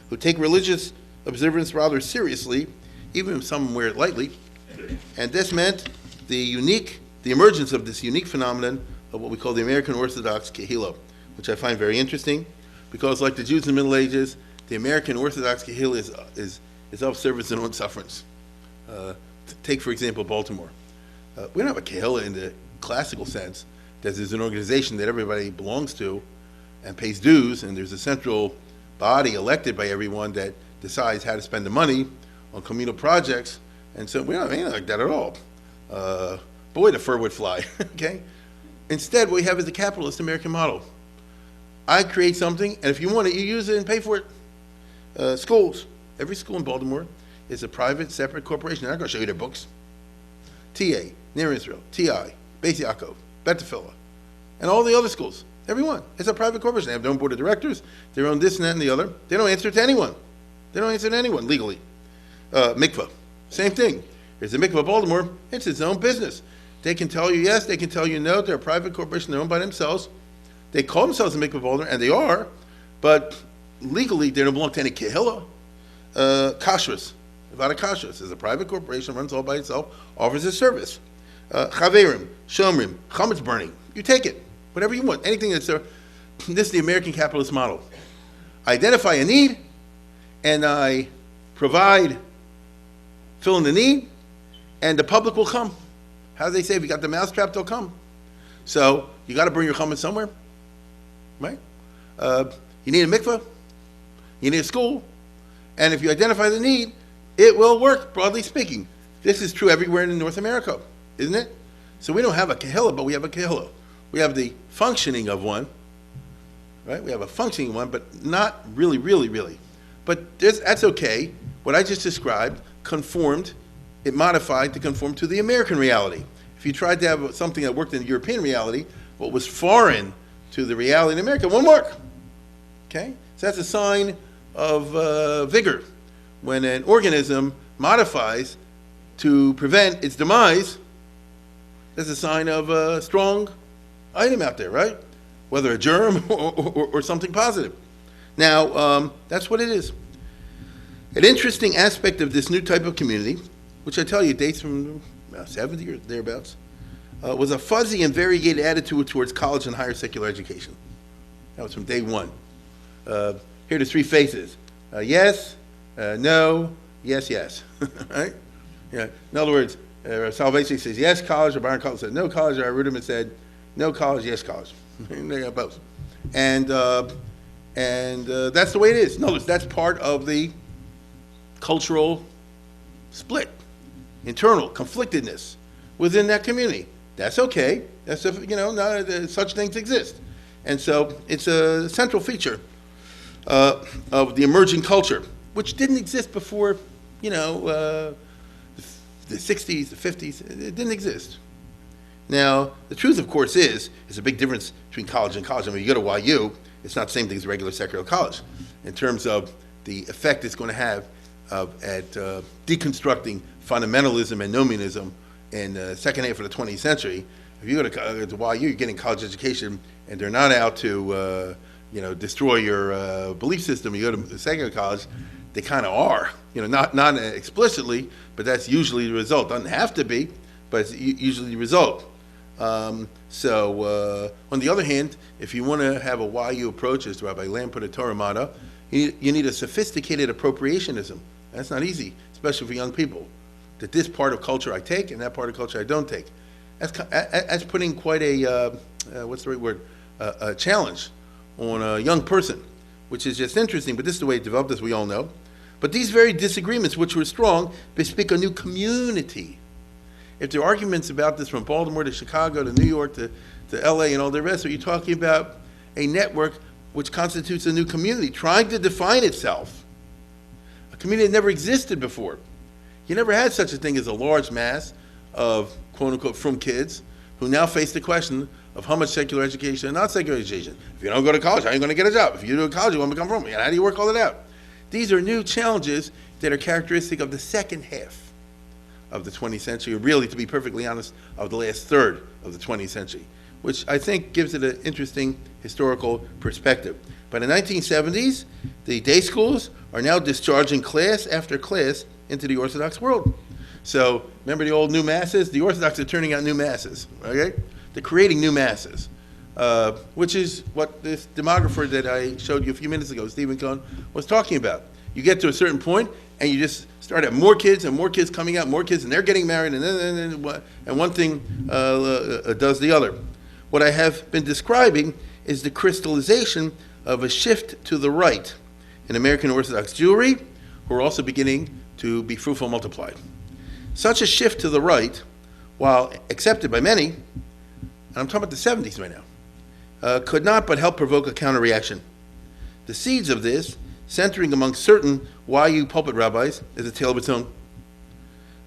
who take religious observance rather seriously, even if some wear it lightly. And this meant the emergence of this unique phenomenon of what we call the American Orthodox Kehillah, which I find very interesting, because like the Jews in the Middle Ages, the American Orthodox Kehillah is of service and on sufferance. Take, for example, Baltimore. We don't have a Kehillah in the classical sense, that there's an organization that everybody belongs to and pays dues, and there's a central body elected by everyone that decides how to spend the money on communal projects. And so we don't have anything like that at all. Boy, the fur would fly, okay? Instead, what we have is the capitalist American model. I create something, and if you want it, you use it and pay for it. Schools. Every school in Baltimore is a private, separate corporation. They're not going to show you their books. TA, Near Israel, TI, Beis Yaakov, Bet Tefillah, and all the other schools. Every one. It's a private corporation. They have their own board of directors, their own this and that and the other. They don't answer to anyone. They don't answer to anyone legally. Mikvah, same thing. There's a Mikvah Baltimore. It's its own business. They can tell you yes, they can tell you no. They're a private corporation. They're owned by themselves. They call themselves a Mikvah Baltimore, and they are, but legally they don't belong to any Kehillah. Kashrus, Nevada Kashrus is a private corporation, runs all by itself, offers a service. Chaverim, Shomrim, chametz burning. You take it, whatever you want, anything that's there. This is the American capitalist model. I identify a need, and I provide, fill in the need, and the public will come. How do they say, if you got the mousetrap, they'll come. So you got to burn your chametz somewhere, right? You need a mikveh, you need a school, and if you identify the need, it will work, broadly speaking. This is true everywhere in North America, isn't it? So we don't have a Kehillah, but we have a Kehillah. We have the functioning of one, right? We have a functioning one, but not really, really, really. But that's okay. What I just described conformed, it modified to conform to the American reality. If you tried to have something that worked in the European reality, what was foreign to the reality in America won't work, okay? So that's a sign of vigor. When an organism modifies to prevent its demise, that's a sign of a strong item out there, right? Whether a germ or something positive. Now, that's what it is. An interesting aspect of this new type of community, which I tell you dates from 70 or thereabouts, was a fuzzy and variegated attitude towards college and higher secular education. That was from day one. Here are the three faces. Yes, no, yes, yes, right? Yeah. In other words, Salvation says yes college, or Byron College said no college, or Ruderman said no college, yes college. They got both. And that's the way it is. In other words, that's part of the cultural split, internal conflictedness within that community. That's okay. That's, such things exist. And so it's a central feature of the emerging culture, which didn't exist before, the 60s, the 50s. It didn't exist. Now, the truth, of course, is there's a big difference between college and college. I mean, you go to YU, it's not the same thing as regular secular college in terms of the effect it's going to have at deconstructing fundamentalism and nomianism in the second half of the 20th century. If you go to YU, you're getting college education, and they're not out to destroy your belief system. You go to secular college, they kind of are, not explicitly, but that's usually the result. Doesn't have to be, but it's usually the result. So on the other hand, if you want to have a YU approach, as Rabbi Lamb put it, Torah Mata, you need a sophisticated appropriationism. That's not easy, especially for young people. That this part of culture I take, and that part of culture I don't take. That's putting quite a, what's the right word, a challenge on a young person, which is just interesting, but this is the way it developed, as we all know. But these very disagreements, which were strong, bespeak a new community. If there are arguments about this from Baltimore to Chicago to New York to LA and all the rest, are you talking about a network which constitutes a new community, trying to define itself? A community that never existed before. You never had such a thing as a large mass of quote-unquote frum kids who now face the question of how much secular education and not secular education. If you don't go to college, how are you going to get a job? If you do college, you want to become Roman. How do you work all that out? These are new challenges that are characteristic of the second half of the 20th century, or really, to be perfectly honest, of the last third of the 20th century, which I think gives it an interesting historical perspective. By the 1970s, the day schools are now discharging class after class into the Orthodox world. So remember the old new masses? The Orthodox are turning out new masses, okay? They're creating new masses, which is what this demographer that I showed you a few minutes ago, Stephen Cohn, was talking about. You get to a certain point, and you just start having more kids and more kids coming out, more kids, and they're getting married, and one thing does the other. What I have been describing is the crystallization of a shift to the right in American Orthodox Jewry, who are also beginning to be fruitful and multiplied. Such a shift to the right, while accepted by many, and I'm talking about the 70s right now, could not but help provoke a counter-reaction. The seeds of this, centering among certain YU pulpit rabbis, is a tale of its own.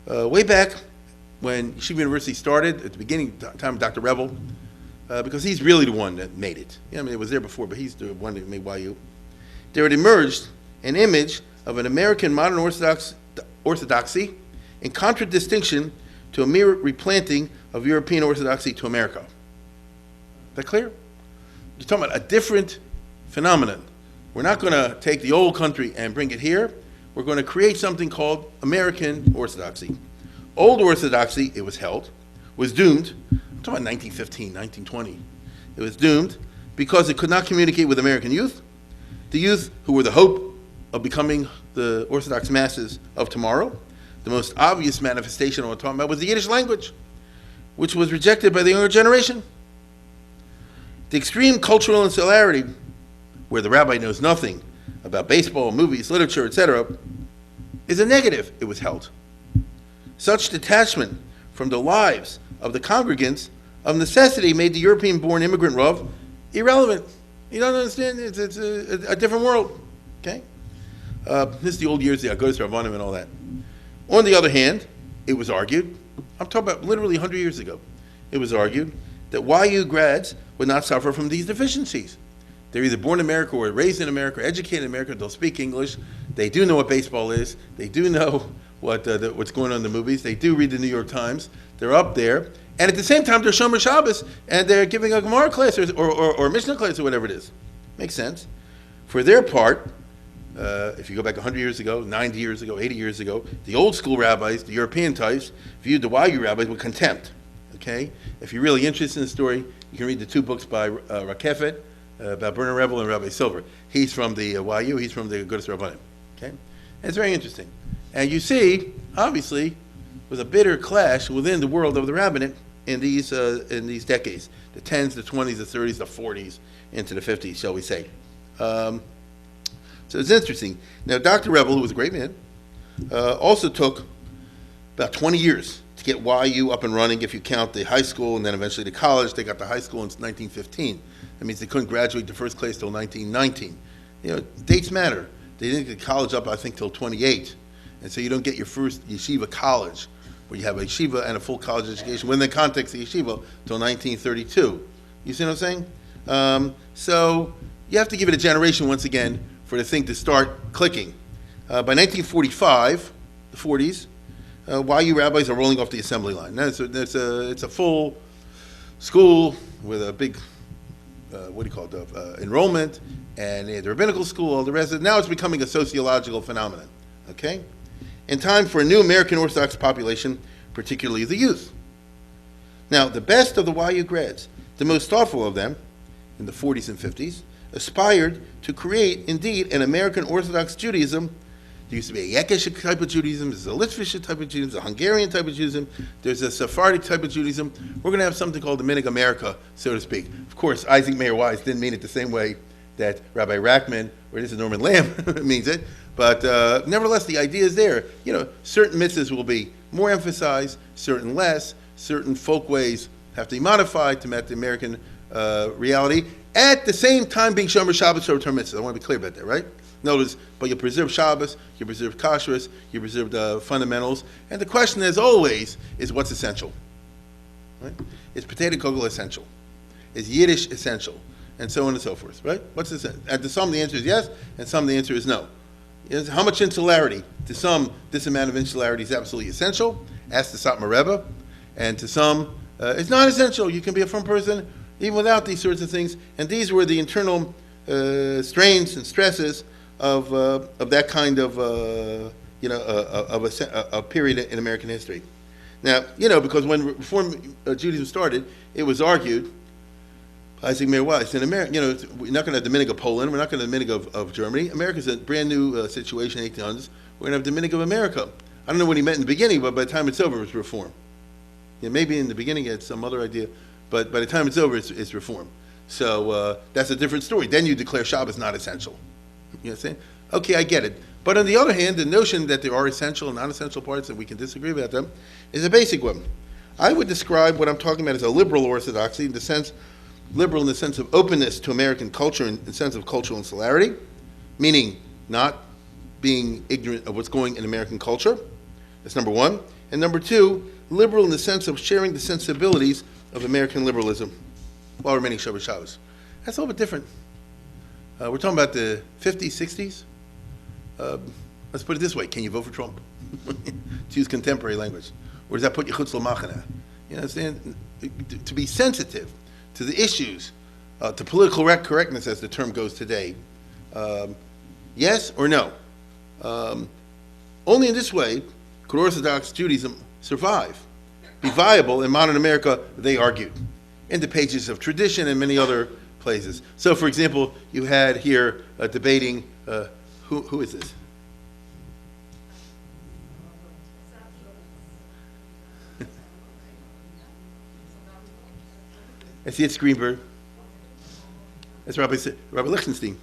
Way back when Yeshiva University started, at the beginning time of Dr. Revel, because he's really the one that made it. Yeah, I mean, it was there before, but he's the one that made YU. There had emerged an image of an American modern orthodoxy in contradistinction to a mere replanting of European orthodoxy to America. Is that clear? You're talking about a different phenomenon. We're not going to take the old country and bring it here. We're going to create something called American orthodoxy. Old orthodoxy, it was held, was doomed. I'm talking about 1915, 1920. It was doomed because it could not communicate with American youth, the youth who were the hope of becoming the Orthodox masses of tomorrow. The most obvious manifestation of what I'm talking about was the Yiddish language, which was rejected by the younger generation. The extreme cultural insularity, where the rabbi knows nothing about baseball, movies, literature, etc., is a negative, it was held. Such detachment from the lives of the congregants of necessity made the European-born immigrant Rav irrelevant. You don't understand? It's a different world, okay? This is the old years, the Agodas Rabbanim and all that. On the other hand, it was argued, I'm talking about literally 100 years ago, it was argued that YU grads would not suffer from these deficiencies. They're either born in America or raised in America, or educated in America, they'll speak English, they do know what baseball is, they do know what's going on in the movies, they do read the New York Times, they're up there, and at the same time they're Shomer Shabbos, and they're giving a Gemara class or Mishnah class or whatever it is. Makes sense. For their part, if you go back 100 years ago, 90 years ago, 80 years ago, the old school rabbis, the European types, viewed the YU rabbis with contempt. Okay? If you're really interested in the story, you can read the two books by Rakefet, about Bernard Revel and Rabbi Silver. He's from the YU, he's from the Agudas Rabbanim. Okay? And it's very interesting. And you see, obviously, was a bitter clash within the world of the rabbinate in these decades, the 10s, the 20s, the 30s, the 40s, into the 50s, shall we say. So it's interesting. Now, Dr. Revel, who was a great man, also took about 20 years to get YU up and running, if you count the high school and then eventually the college. They got the high school in 1915. That means they couldn't graduate to first class till 1919. You know, dates matter. They didn't get college up, I think, till 28. And so you don't get your first yeshiva college, where you have a yeshiva and a full college education within the context of yeshiva, till 1932. You see what I'm saying? So you have to give it a generation, once again, for the thing to start clicking. By 1945, the 40s, YU rabbis are rolling off the assembly line. Now, it's a full school with a big, enrollment, and the rabbinical school, all the rest of it. Now it's becoming a sociological phenomenon, okay? In time for a new American Orthodox population, particularly the youth. Now, the best of the YU grads, the most thoughtful of them, in the 40s and 50s, aspired to create, indeed, an American Orthodox Judaism. There used to be a Yekish type of Judaism, there's a Litvish type of Judaism, a Hungarian type of Judaism, there's a Sephardic type of Judaism. We're going to have something called the Minig America, so to speak. Of course, Isaac Mayer Wise didn't mean it the same way that Rabbi Rackman, or this is Norman Lamb, means it. But nevertheless, the idea is there. You know, certain mitzvahs will be more emphasized, certain less, certain folk ways have to be modified to match the American reality. At the same time being Shomer Shabbos, Torah mitzvahs. I want to be clear about that, right? Notice, but you preserve Shabbos, you preserve kashrus, you preserve the fundamentals, and the question, as always, is what's essential? Right? Is potato kugel essential? is Yiddish essential? And so on and so forth, right? What's this? And to some, the answer is yes, and some, the answer is no. How much insularity? To some, this amount of insularity is absolutely essential. Ask the Satmar Rebbe. And to some, it's not essential. You can be a frum person even without these sorts of things. And these were the internal strains and stresses of that kind of a period in American history. Now, because when Reform Judaism started, it was argued, Isaac Mayer Weiss, in America, we're not going to have Dominic of Poland, we're not going to have Dominic of Germany. America's a brand new situation in the 1800s. We're going to have Dominic of America. I don't know what he meant in the beginning, but by the time it's over, it's reform. Maybe in the beginning he had some other idea, but by the time it's over, it's reform. So that's a different story. Then you declare Shabbos not essential. You know what I'm saying? Okay, I get it. But on the other hand, the notion that there are essential and non-essential parts, and we can disagree about them, is a basic one. I would describe what I'm talking about as a liberal orthodoxy, liberal in the sense of openness to American culture and the sense of cultural insularity, meaning not being ignorant of what's going in American culture. That's number one. And number two, liberal in the sense of sharing the sensibilities of American liberalism while remaining Shabbat Shabbos. That's a little bit different. We're talking about the 50s, 60s. Let's put it this way. Can you vote for Trump? To use contemporary language. Or does that put you chutz l'machana? You understand? To be sensitive to the issues, to political correctness, as the term goes today. Yes or no? Only in this way could Orthodox Judaism survive, be viable in modern America, they argued, in the pages of tradition and many other places. So, for example, you had here debating, who is this? I see it's Greenberg. That's Rabbi Lichtenstein.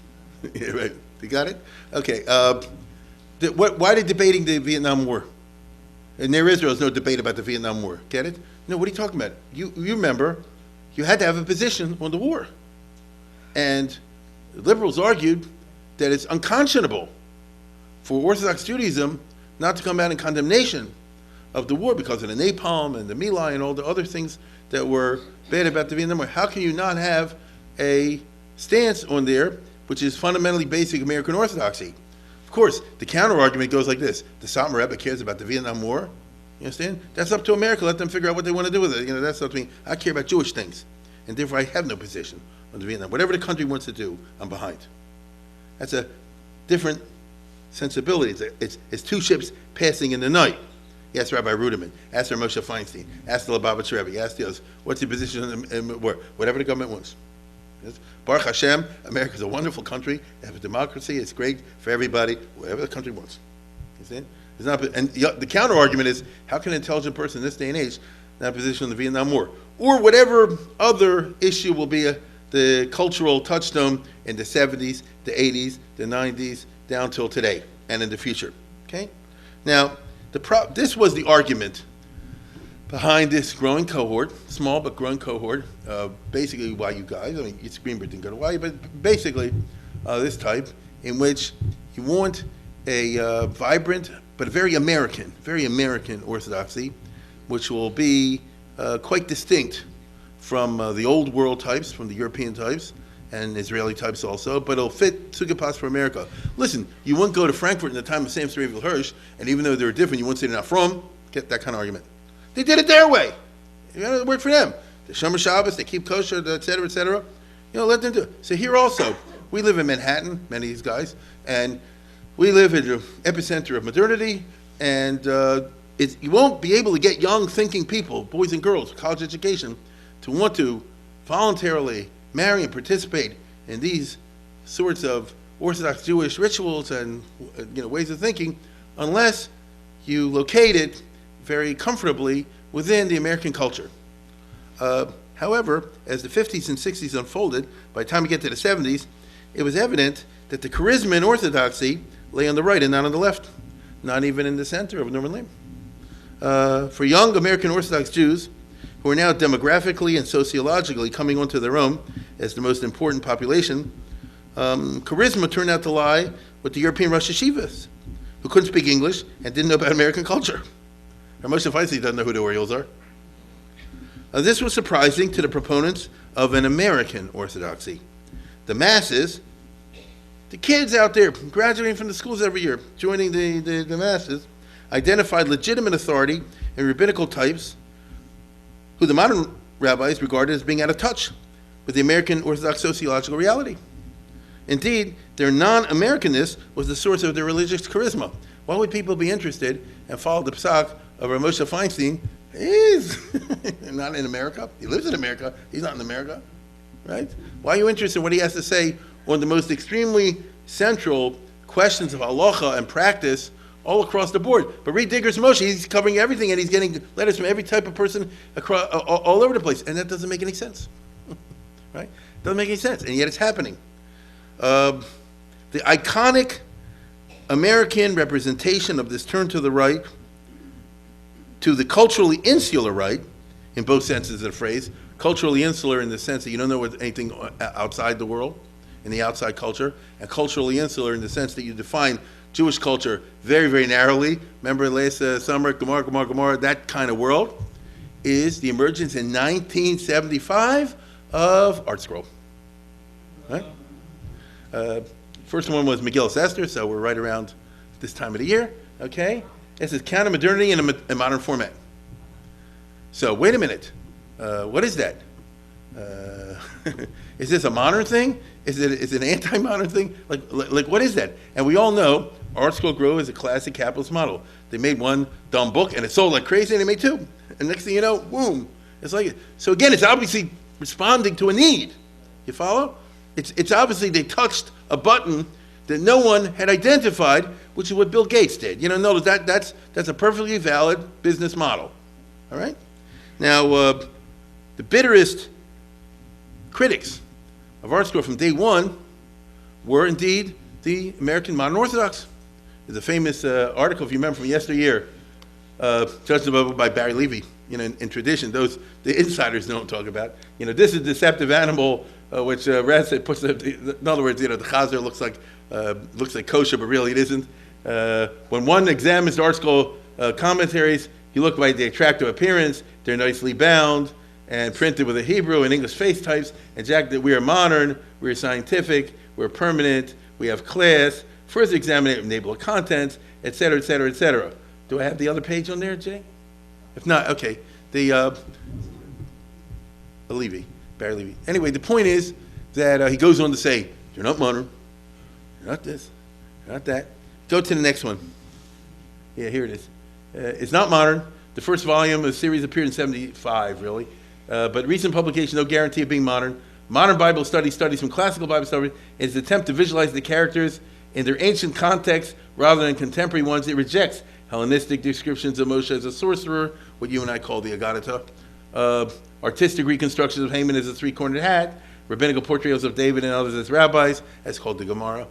Yeah, right. You got it? Okay. Why are they debating the Vietnam War? In Near Israel, there's no debate about the Vietnam War. Get it? No, what are you talking about? You remember, you had to have a position on the war. And the liberals argued that it's unconscionable for Orthodox Judaism not to come out in condemnation of the war because of the napalm and the My Lai and all the other things that were bad about the Vietnam War. How can you not have a stance on there which is fundamentally basic American Orthodoxy? Of course, the counter-argument goes like this. The Satmar Rebbe cares about the Vietnam War. You understand? That's up to America. Let them figure out what they want to do with it. That's up to me. I care about Jewish things. And therefore, I have no position on the Vietnam. Whatever the country wants to do, I'm behind. That's a different sensibility. It's two ships passing in the night. You ask Rabbi Ruderman. Ask Rav Moshe Feinstein. Ask the Lubavitch Rebbe. Ask the others. What's your position in the war? Whatever the government wants. Yes? Baruch Hashem, America's a wonderful country. They have a democracy. It's great for everybody, whatever the country wants. You understand? And the counter-argument is, how can an intelligent person in this day and age not position on the Vietnam War? Or whatever other issue will be the cultural touchstone in the 70s, the 80s, the 90s, down till today, and in the future. Okay? Now, this was the argument behind this growing cohort, small but growing cohort, basically YU guys. I mean, Yitzhak Greenberg didn't go to YU, but basically this type, in which you want a vibrant but very American Orthodoxy, which will be quite distinct from the old world types, from the European types, and Israeli types also, but it'll fit Sugapas for America. Listen, you wouldn't go to Frankfurt in the time of Sam Saraviel Hirsch, and even though they're different, you wouldn't say they're not from, get that kind of argument. They did it their way. It worked for them. They Shomer Shabbos, they keep kosher, et cetera, et cetera. Let them do it. So here also, we live in Manhattan, many of these guys, and we live in the epicenter of modernity, and you won't be able to get young thinking people, boys and girls, college education, to want to voluntarily marry and participate in these sorts of Orthodox Jewish rituals and ways of thinking, unless you locate it very comfortably within the American culture. However, as the 50s and 60s unfolded, by the time we get to the 70s, it was evident that the charisma in Orthodoxy lay on the right and not on the left, not even in the center of Norman Lehmann. For young American Orthodox Jews, who are now demographically and sociologically coming onto their own as the most important population, charisma turned out to lie with the European Rosh Hashivas, who couldn't speak English and didn't know about American culture. Rav Moshe Feinstein doesn't know who the Orioles are. This was surprising to the proponents of an American Orthodoxy. The masses, the kids out there graduating from the schools every year, joining the masses, identified legitimate authority and rabbinical types who the modern rabbis regarded as being out of touch with the American Orthodox sociological reality. Indeed, their non-Americanness was the source of their religious charisma. Why would people be interested and follow the psak of Rav Moshe Feinstein? He's not in America. He lives in America. He's not in America, right? Why are you interested in what he has to say on the most extremely central questions of halacha and practice all across the board? But read Digger's Moshe. He's covering everything, and he's getting letters from every type of person across, all over the place, and that doesn't make any sense, right? Doesn't make any sense, and yet it's happening. The iconic American representation of this turn to the right, to the culturally insular right, in both senses of the phrase, culturally insular in the sense that you don't know anything outside the world, in the outside culture, and culturally insular in the sense that you define Jewish culture very, very narrowly. Remember last summer, Gemara, that kind of world, is the emergence in 1975 of ArtScroll. Right? First one was Megillah Esther, so we're right around this time of the year, okay? This is counter-modernity in a modern format. So wait a minute, what is that? Is this a modern thing? Is it an anti-modern thing? Like what is that? And we all know ArtScroll Grow is a classic capitalist model. They made one dumb book and it sold like crazy, and they made two. And next thing you know, boom, it's like it. So again, it's obviously responding to a need. You follow? It's obviously they touched a button that no one had identified, which is what Bill Gates did. You know, notice that's a perfectly valid business model. All right? Now, the bitterest critics of ArtScroll from day one were indeed the American modern Orthodox. There's a famous article, if you remember, from yesteryear, judged above by Barry Levy. You know, in tradition, the insiders don't talk about. You know, this is a deceptive animal, which Raz puts. In other words, you know, the chazer looks like kosher, but really it isn't. When one examines the ArtScroll commentaries, you look by the attractive appearance. They're nicely bound and printed with a Hebrew and English face types. And Jack, that we are modern, we are scientific, we're permanent, we have class. First examine enable contents, etc., etc., etc. Do I have the other page on there, Jay? If not, okay. Barry Levy. Anyway, the point is that he goes on to say, you're not modern, you're not this, you're not that. Go to the next one. Yeah, here it is. It's not modern. The first volume of the series appeared in 75, really. But recent publication, no guarantee of being modern. Modern Bible studies from classical Bible study is an attempt to visualize the characters in their ancient context rather than contemporary ones. It rejects Hellenistic descriptions of Moshe as a sorcerer, what you and I call the Agadata. Artistic reconstructions of Haman as a three-cornered hat. Rabbinical portrayals of David and others as rabbis, as called the Gemara.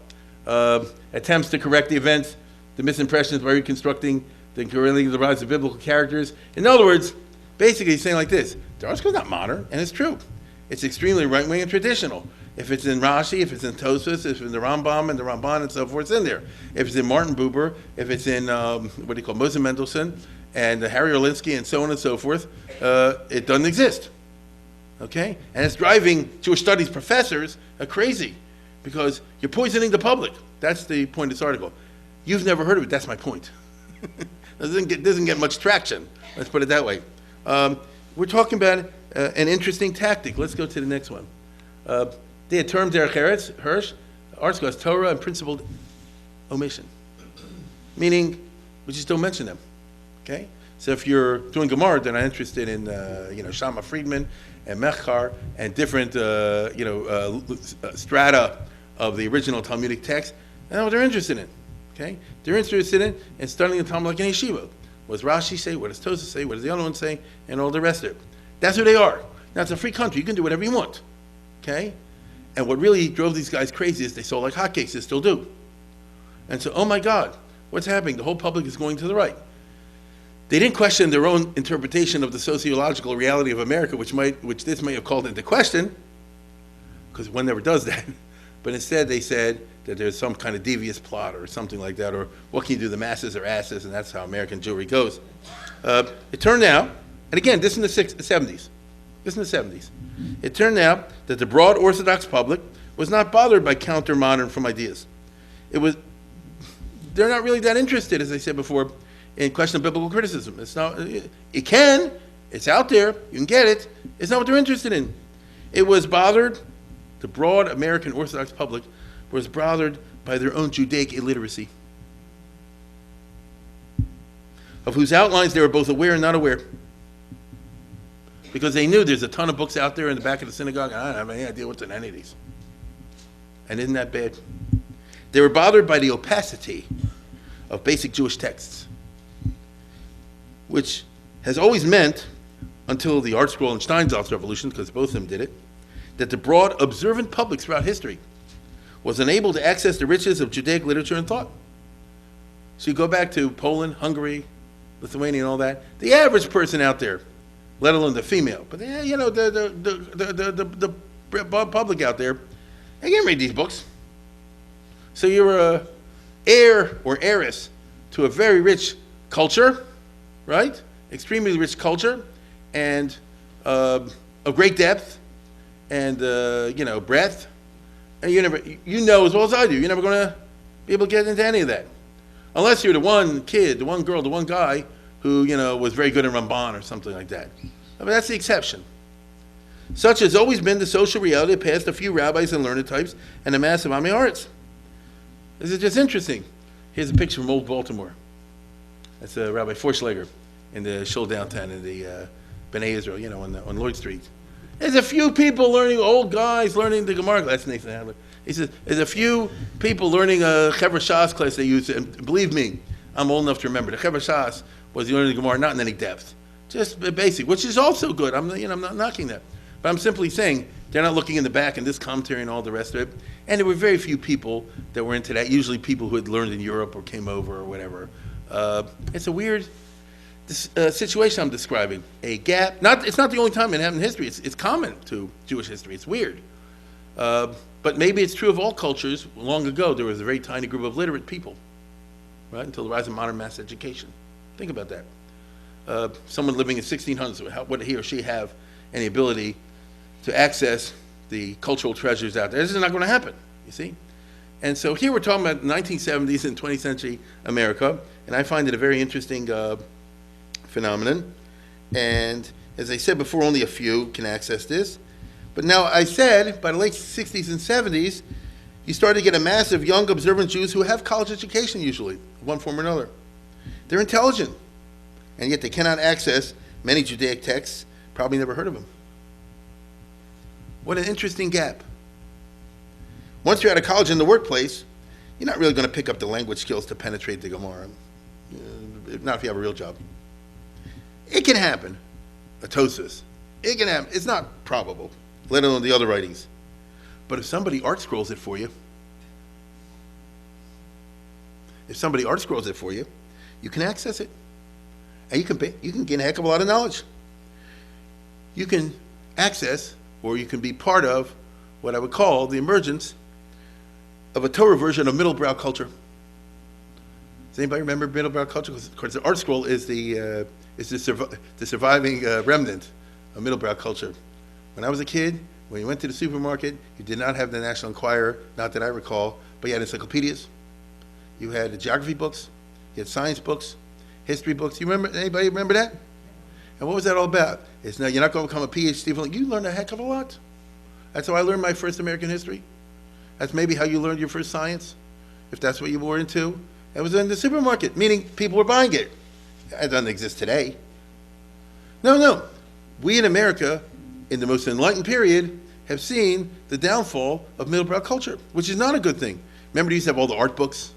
Attempts to correct the events, the misimpressions by reconstructing the rise of biblical characters. In other words, basically he's saying like this, the ArtScroll is not modern, and it's true. It's extremely right-wing and traditional. If it's in Rashi, if it's in Tosfos, if it's in the Rambam and the Ramban and so forth, it's in there. If it's in Martin Buber, if it's in, Moses Mendelssohn, and Harry Orlinsky, and so on and so forth, it doesn't exist. Okay? And it's driving Jewish studies professors crazy, because you're poisoning the public. That's the point of this article. You've never heard of it, that's my point. It doesn't get much traction, let's put it that way. We're talking about an interesting tactic. Let's go to the next one. They had termed Derech Eretz, Hirsch, ArtScroll as Torah and principled omission. Meaning, we just don't mention them. Okay? So if you're doing Gemara, then I'm interested in, Shama Friedman and Mechar and different, strata of the original Talmudic text. That's what they're interested in. Okay? They're interested in studying the Talmud like an yeshiva. What does Rashi say? What does Tosfos say? What does the other one say? And all the rest of it. That's who they are. Now, it's a free country. You can do whatever you want. Okay? And what really drove these guys crazy is they sold like hotcakes. They still do. And so, oh my God, what's happening? The whole public is going to the right. They didn't question their own interpretation of the sociological reality of America, which this may have called into question, because one never does that. But instead they said that there's some kind of devious plot or something like that, or what can you do, the masses are asses, and that's how American Jewry goes. It turned out, and again, this in the 70s, This is in the 70s. It turned out that the broad Orthodox public was not bothered by counter-modern from ideas. They're not really that interested, as I said before, in question of biblical criticism. It's out there, you can get it. It's not what they're interested in. The broad American Orthodox public was bothered by their own Judaic illiteracy, of whose outlines they were both aware and not aware. Because they knew there's a ton of books out there in the back of the synagogue, and I don't have any idea what's in any of these. And isn't that bad? They were bothered by the opacity of basic Jewish texts, which has always meant, until the Art Scroll and Steinsaltz revolution, because both of them did it, that the broad observant public throughout history was unable to access the riches of Judaic literature and thought. So you go back to Poland, Hungary, Lithuania, and all that. The average person out there, let alone the female, but the public out there, they can't read these books. So you're a heir or heiress to a very rich culture, right? Extremely rich culture, and of great depth, and breadth. And you know as well as I do, you're never going to be able to get into any of that, unless you're the one kid, the one girl, the one guy who was very good in Ramban or something like that. I mean, that's the exception. Such has always been the social reality past a few rabbis and learned types and a massive Ami Haaretz. This is just interesting. Here's a picture from Old Baltimore. That's Rabbi Forschlager in the shul downtown in the B'nai Israel, on Lloyd Street. There's a few people old guys learning the Gemara. That's Nathan Adler. He says, there's a few people learning a Chevra Shas class they use, and believe me, I'm old enough to remember. The Chevra Shas was learning the Gemara not in any depth, just basic, which is also good. I'm not knocking that. But I'm simply saying they're not looking in the back and this commentary and all the rest of it. And there were very few people that were into that, usually people who had learned in Europe or came over or whatever. It's a weird situation I'm describing. A gap. It's not the only time it happened in history. It's common to Jewish history. It's weird. But maybe it's true of all cultures. Long ago, there was a very tiny group of literate people, right, until the rise of modern mass education. Think about that. Someone living in 1600s, would he or she have any ability to access the cultural treasures out there? This is not going to happen, you see? And so here we're talking about 1970s and 20th century America, and I find it a very interesting phenomenon. And as I said before, only a few can access this. But now I said, by the late 60s and 70s, you start to get a mass of young observant Jews who have college education usually, one form or another. They're intelligent, and yet they cannot access many Judaic texts, probably never heard of them. What an interesting gap. Once you're out of college in the workplace, you're not really going to pick up the language skills to penetrate the Gemara, not if you have a real job. It can happen, a tosis. It can happen. It's not probable, let alone the other writings. But if somebody art scrolls it for you, you can access it. And you can gain a heck of a lot of knowledge. You can access, or you can be part of, what I would call the emergence of a Torah version of middlebrow culture. Does anybody remember middlebrow culture? Because of course the art scroll is the surviving remnant of middlebrow culture. When I was a kid, when you went to the supermarket, you did not have the National Enquirer, not that I recall, but you had encyclopedias. You had the geography books, you had science books, history books. You remember? Anybody remember that? And what was that all about? It's now you're not going to become a PhD, but you learned a heck of a lot. That's how I learned my first American history. That's maybe how you learned your first science, if that's what you were into. It was in the supermarket, meaning people were buying it. It doesn't exist today. No. We in America, in the most enlightened period, have seen the downfall of middlebrow culture, which is not a good thing. Remember, they used to have all the art books,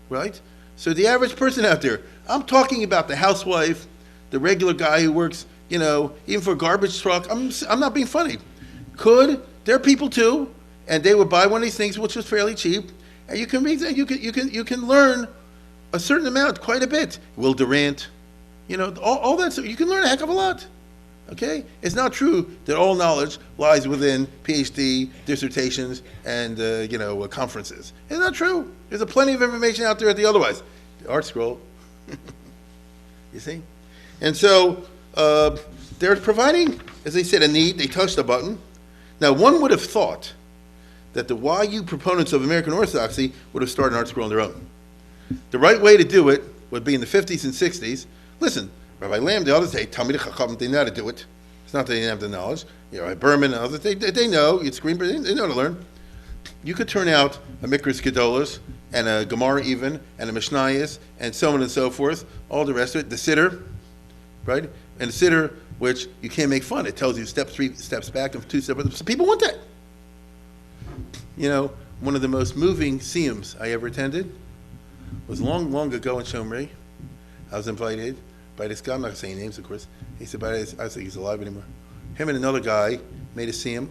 right? So the average person out there, I'm talking about the housewife, the regular guy who works, even for a garbage truck. I'm not being funny. There are people too, and they would buy one of these things, which was fairly cheap, and you can read that. You can learn a certain amount, quite a bit. Will Durant, all that. So you can learn a heck of a lot. Okay, it's not true that all knowledge lies within PhD dissertations and conferences. It's not true. There's plenty of information out there at the otherwise. The art scroll, you see, and so they're providing, as they said, a need. They touched a button. Now, one would have thought that the YU proponents of American Orthodoxy would have started an art school on their own. The right way to do it would be in the 50s and 60s. Listen, Rabbi Lamb, the others, Talmidei Chacham, they know how to do it. It's not that they didn't have the knowledge. Rabbi Berman and others, they know. It's Greenberg, they know to learn. You could turn out a Mikras Gedolos and a Gemara even, and a Mishnayos, and so on and so forth, all the rest of it. The Siddur, right? And the Siddur, which you can't make fun. It tells you 3 steps back and 2 steps. So people want that. One of the most moving siyums I ever attended was long, long ago in Jewry. I was invited by this guy. I'm not going to say names, of course. He said, I don't think he's alive anymore. Him and another guy made a siyum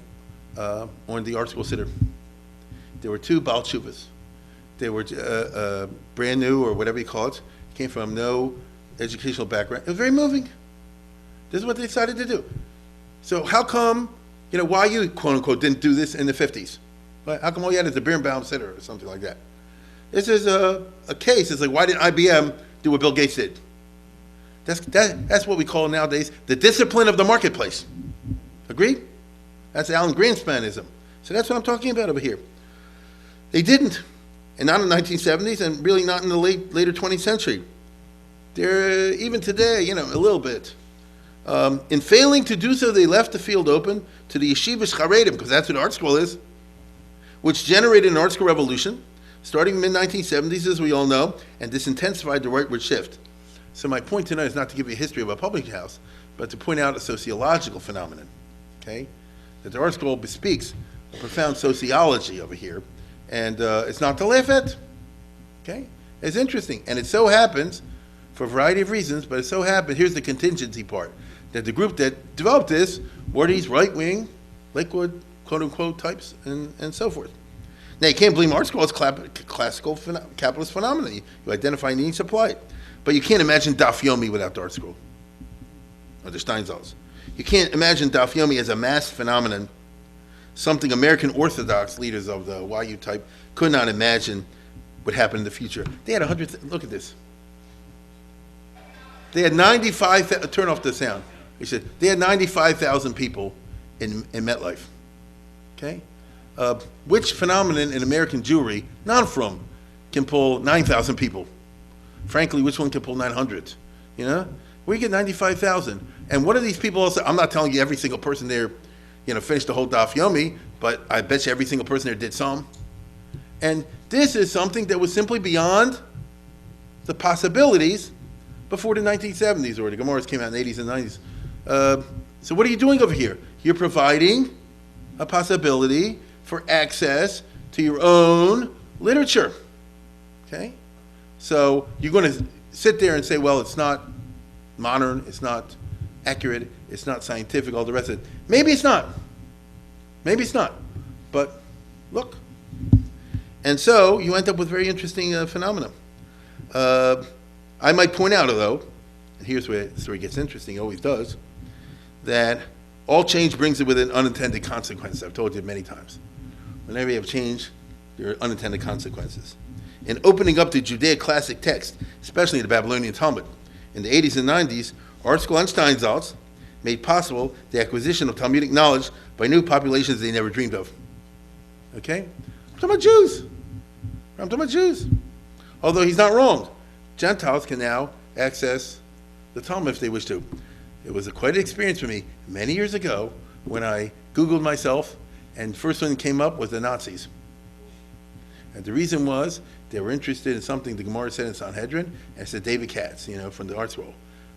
on the art school Siddur. There were 2 Baal Tshuvas. They were brand new, or whatever you call it. Came from no educational background. It was very moving. This is what they decided to do. So how come, why you, quote unquote, didn't do this in the 50s? Right? How come all you had is the Birnbaum Siddur or something like that? This is a case. It's like, why didn't IBM do what Bill Gates did? That's what we call nowadays the discipline of the marketplace. Agreed? That's Alan Greenspanism. So that's what I'm talking about over here. They didn't, and not in the 1970s, and really not in the later 20th century. They're, even today, a little bit. In failing to do so, they left the field open to the yeshivas charedim, because that's what art school is, which generated an art school revolution, starting in the mid-1970s, as we all know, and this intensified the rightward shift. So my point tonight is not to give you a history of a public house, but to point out a sociological phenomenon, okay? That the art school bespeaks a profound sociology over here, and it's not to laugh at, okay? It's interesting, and it so happens, for a variety of reasons, but it so happens, here's the contingency part, that the group that developed this were these right-wing, Lakewood, quote-unquote types, and so forth. Now, you can't blame art school as classical capitalist phenomenon. You identify need, supply it. But you can't imagine Daf Yomi without the art school, or the Steinsaltz. You can't imagine Daf Yomi as a mass phenomenon, something American Orthodox leaders of the YU type could not imagine would happen in the future. They had 100, look at this. They had 95, turn off the sound. He said, they had 95,000 people in MetLife, okay? Which phenomenon in American Jewry, not from, can pull 9,000 people? Frankly, which one can pull 900? We get 95,000. And what are these people also? I'm not telling you every single person there, finished the whole Daf Yomi, but I bet you every single person there did some. And this is something that was simply beyond the possibilities before the 1970s, or the Gemaras came out in the 80s and 90s. So what are you doing over here? You're providing a possibility for access to your own literature, okay? So you're going to sit there and say, well, it's not modern, it's not accurate, it's not scientific, all the rest of it. Maybe it's not. Maybe it's not. But look. And so you end up with very interesting phenomena. I might point out, though, and here's where the story gets interesting, it always does, that all change brings it with an unintended consequence. I've told you many times. Whenever you have change, there are unintended consequences. In opening up the Judaic classic text, especially the Babylonian Talmud, in the 80s and 90s, art school and Steinsaltz made possible the acquisition of Talmudic knowledge by new populations they never dreamed of. Okay? I'm talking about Jews. I'm talking about Jews. Although he's not wrong. Gentiles can now access the Talmud if they wish to. It was quite an experience for me many years ago when I Googled myself, and the first one that came up was the Nazis. And the reason was they were interested in something the Gemara said in Sanhedrin, and it said David Katz, from the art scroll.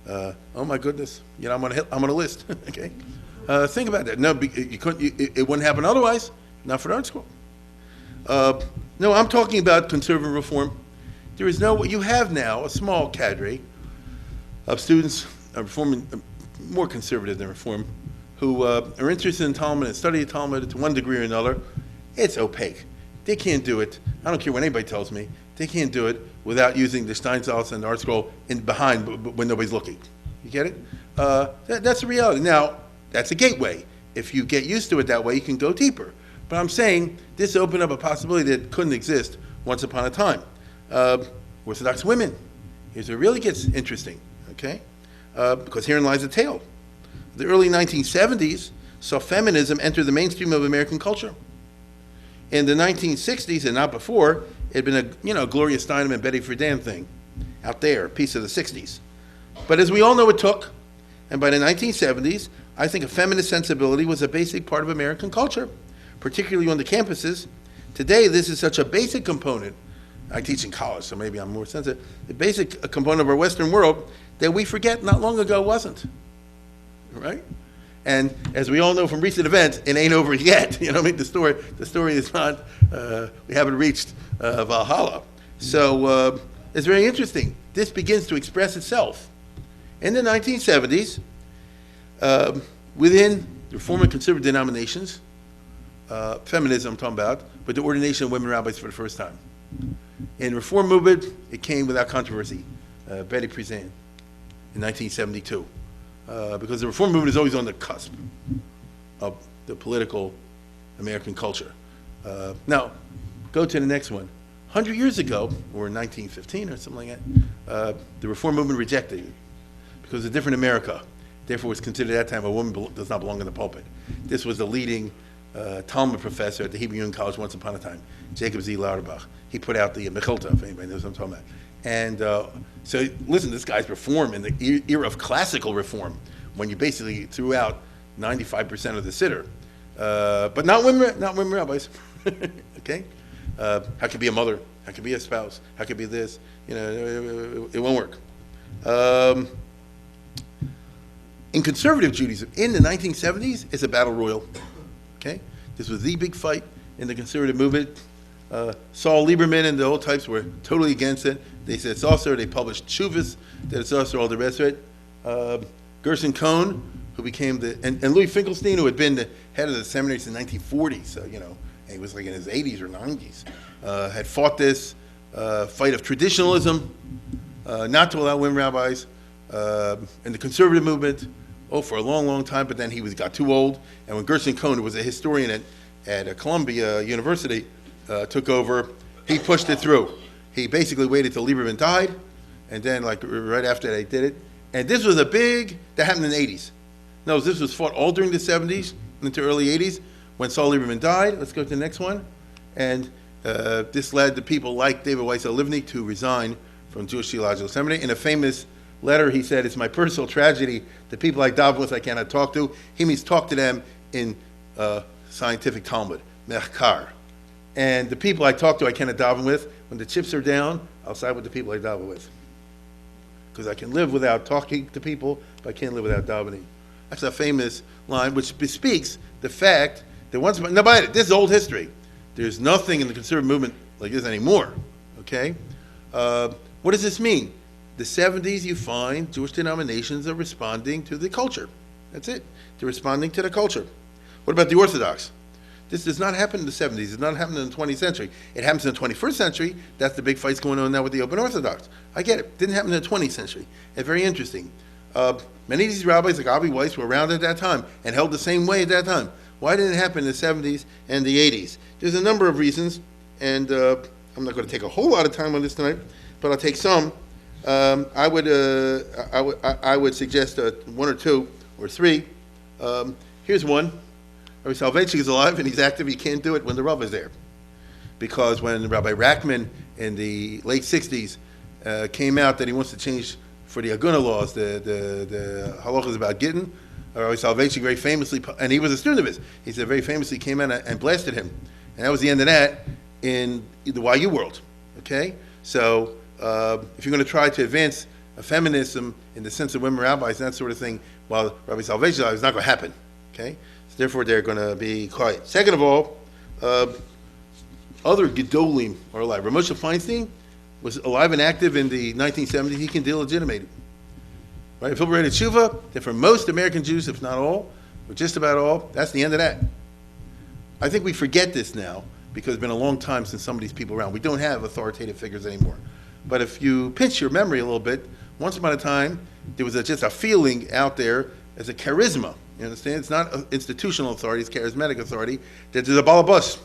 Oh my goodness, I'm on a list. Okay, think about that. No, you couldn't. It wouldn't happen otherwise. Not for the art scroll. No, I'm talking about conservative reform. There is no. You have now a small cadre of students, reforming, more conservative than reform, who are interested in Talmud and study Talmud to one degree or another. It's opaque. They can't do it. I don't care what anybody tells me. They can't do it without using the Steinsaltz and the art scroll in behind when nobody's looking. You get it? That's the reality. Now, that's a gateway. If you get used to it that way, you can go deeper. But I'm saying this opened up a possibility that couldn't exist once upon a time. Orthodox women. Here's where it really gets interesting. Okay? because herein lies the tale. The early 1970s saw feminism enter the mainstream of American culture. In the 1960s, and not before, it had been a Gloria Steinem and Betty Friedan thing out there, a piece of the 60s. But as we all know, it took, and by the 1970s, I think a feminist sensibility was a basic part of American culture, particularly on the campuses. Today, this is such a basic component. I teach in college, so maybe I'm more sensitive. The basic component of our Western world that we forget not long ago wasn't, right? And as we all know from recent events, it ain't over yet. You know what I mean? The story is not, we haven't reached Valhalla. So it's very interesting. This begins to express itself. In the 1970s, within the Reform and conservative denominations, feminism I'm talking about, but the ordination of women rabbis for the first time. In Reform movement, it came without controversy, Betty Friedan in 1972. Because the Reform movement is always on the cusp of the political American culture. Now, go to the next one. 100 years ago, or 1915 or something like that, the Reform movement rejected it because it's a different America. Therefore, it was considered at that time a woman does not belong in the pulpit. This was the leading Talmud professor at the Hebrew Union College once upon a time, Jacob Z. Lauterbach. He put out the Mechilta, if anybody knows what I'm talking about. And so, listen, this guy's reform in the era of classical reform, when you basically threw out 95% of the sitter, but not women rabbis. Okay, how could be a mother? How could be a spouse? How could be this? You know, it won't work. In conservative Judaism, in the 1970s, it's a battle royal. Okay, this was the big fight in the conservative movement. Saul Lieberman and the old types were totally against it. They said it's also, they published Shuvas, that it's also all the rest of it. Gerson Cohn, who became and Louis Finkelstein, who had been the head of the seminary since the 1940s, so, you know, he was like in his 80s or 90s, had fought this fight of traditionalism, not to allow women rabbis, in the conservative movement, for a long, long time, but then he got too old, and when Gerson Cohn, who was a historian at Columbia University, took over, he pushed it through. He basically waited till Lieberman died, and then like right after they did it. And this was that happened in the 80s. No, this was fought all during the 70s into early 80s when Saul Lieberman died. Let's go to the next one. And this led to people like David Weissel Livni to resign from Jewish Theological Seminary. In a famous letter, he said, "It's my personal tragedy that people like Davos I cannot talk to." He means talk to them in scientific Talmud, Mechkar. And the people I talk to, I cannot daven with. When the chips are down, I'll side with the people I daven with. Because I can live without talking to people, but I can't live without davening. That's a famous line, which bespeaks the fact that once, this is old history. There's nothing in the conservative movement like this anymore, okay? What does this mean? The 70s, you find Jewish denominations are responding to the culture. That's it. They're responding to the culture. What about the Orthodox? This does not happen in the 70s. It does not happen in the 20th century. It happens in the 21st century. That's the big fights going on now with the Open Orthodox. I get it. Didn't happen in the 20th century. It's very interesting. Many of these rabbis, like Avi Weiss, were around at that time and held the same way at that time. Why didn't it happen in the 70s and the 80s? There's a number of reasons, and I'm not going to take a whole lot of time on this tonight, but I'll take some. I would suggest one or two or three. Here's one. Rabbi Soloveitchik is alive and he's active. He can't do it when the Rav is there. Because when Rabbi Rachman in the late 60s came out that he wants to change for the Aguna laws, the halachas about Gittin, Rabbi Soloveitchik very famously, and he was a student of his, he said very famously came out and blasted him. And that was the end of that in the YU world. Okay? So if you're going to try to advance feminism in the sense of women rabbis and that sort of thing, while Rabbi Soloveitchik is alive, it's not going to happen. Okay? Therefore, they're going to be quiet. Second of all, other Gedolim are alive. Rav Moshe Feinstein was alive and active in the 1970s. He can delegitimiate it. Right? If liberated Tshuva, then for most American Jews, if not all, or just about all, that's the end of that. I think we forget this now because it's been a long time since some of these people around. We don't have authoritative figures anymore. But if you pinch your memory a little bit, once upon a time, there was just a feeling out there as a charisma. You understand? It's not institutional authority, it's charismatic authority. There's a balabus,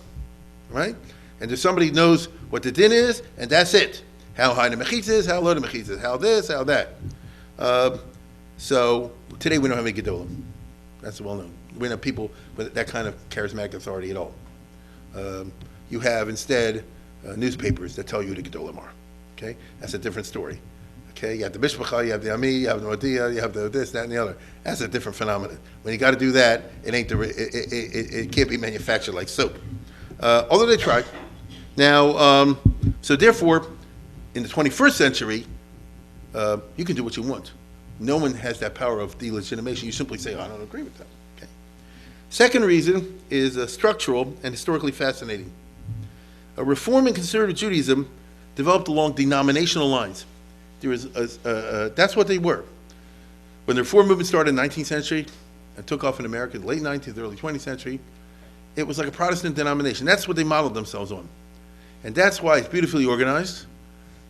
right? And there's somebody who knows what the din is, and that's it. How high the mechitza is, how low the mechitza is, how this, how that. So today we don't have any Gedolim. That's well known. We don't have people with that kind of charismatic authority at all. You have instead newspapers that tell you the Gedolim are. Okay, that's a different story. Okay, you have the Mishpacha, you have the Ami, you have the Modia, you have the this, that, and the other. That's a different phenomenon. When you got to do that, it ain't it can't be manufactured like soap. Although they try. Now, so therefore, in the 21st century, you can do what you want. No one has that power of delegitimation. You simply say, oh, I don't agree with that. Okay. Second reason is structural and historically fascinating. Reform and conservative Judaism developed along denominational lines. There was that's what they were. When the Reform movement started in the 19th century and took off in America in the late 19th, early 20th century, it was like a Protestant denomination. That's what they modeled themselves on. And that's why it's beautifully organized.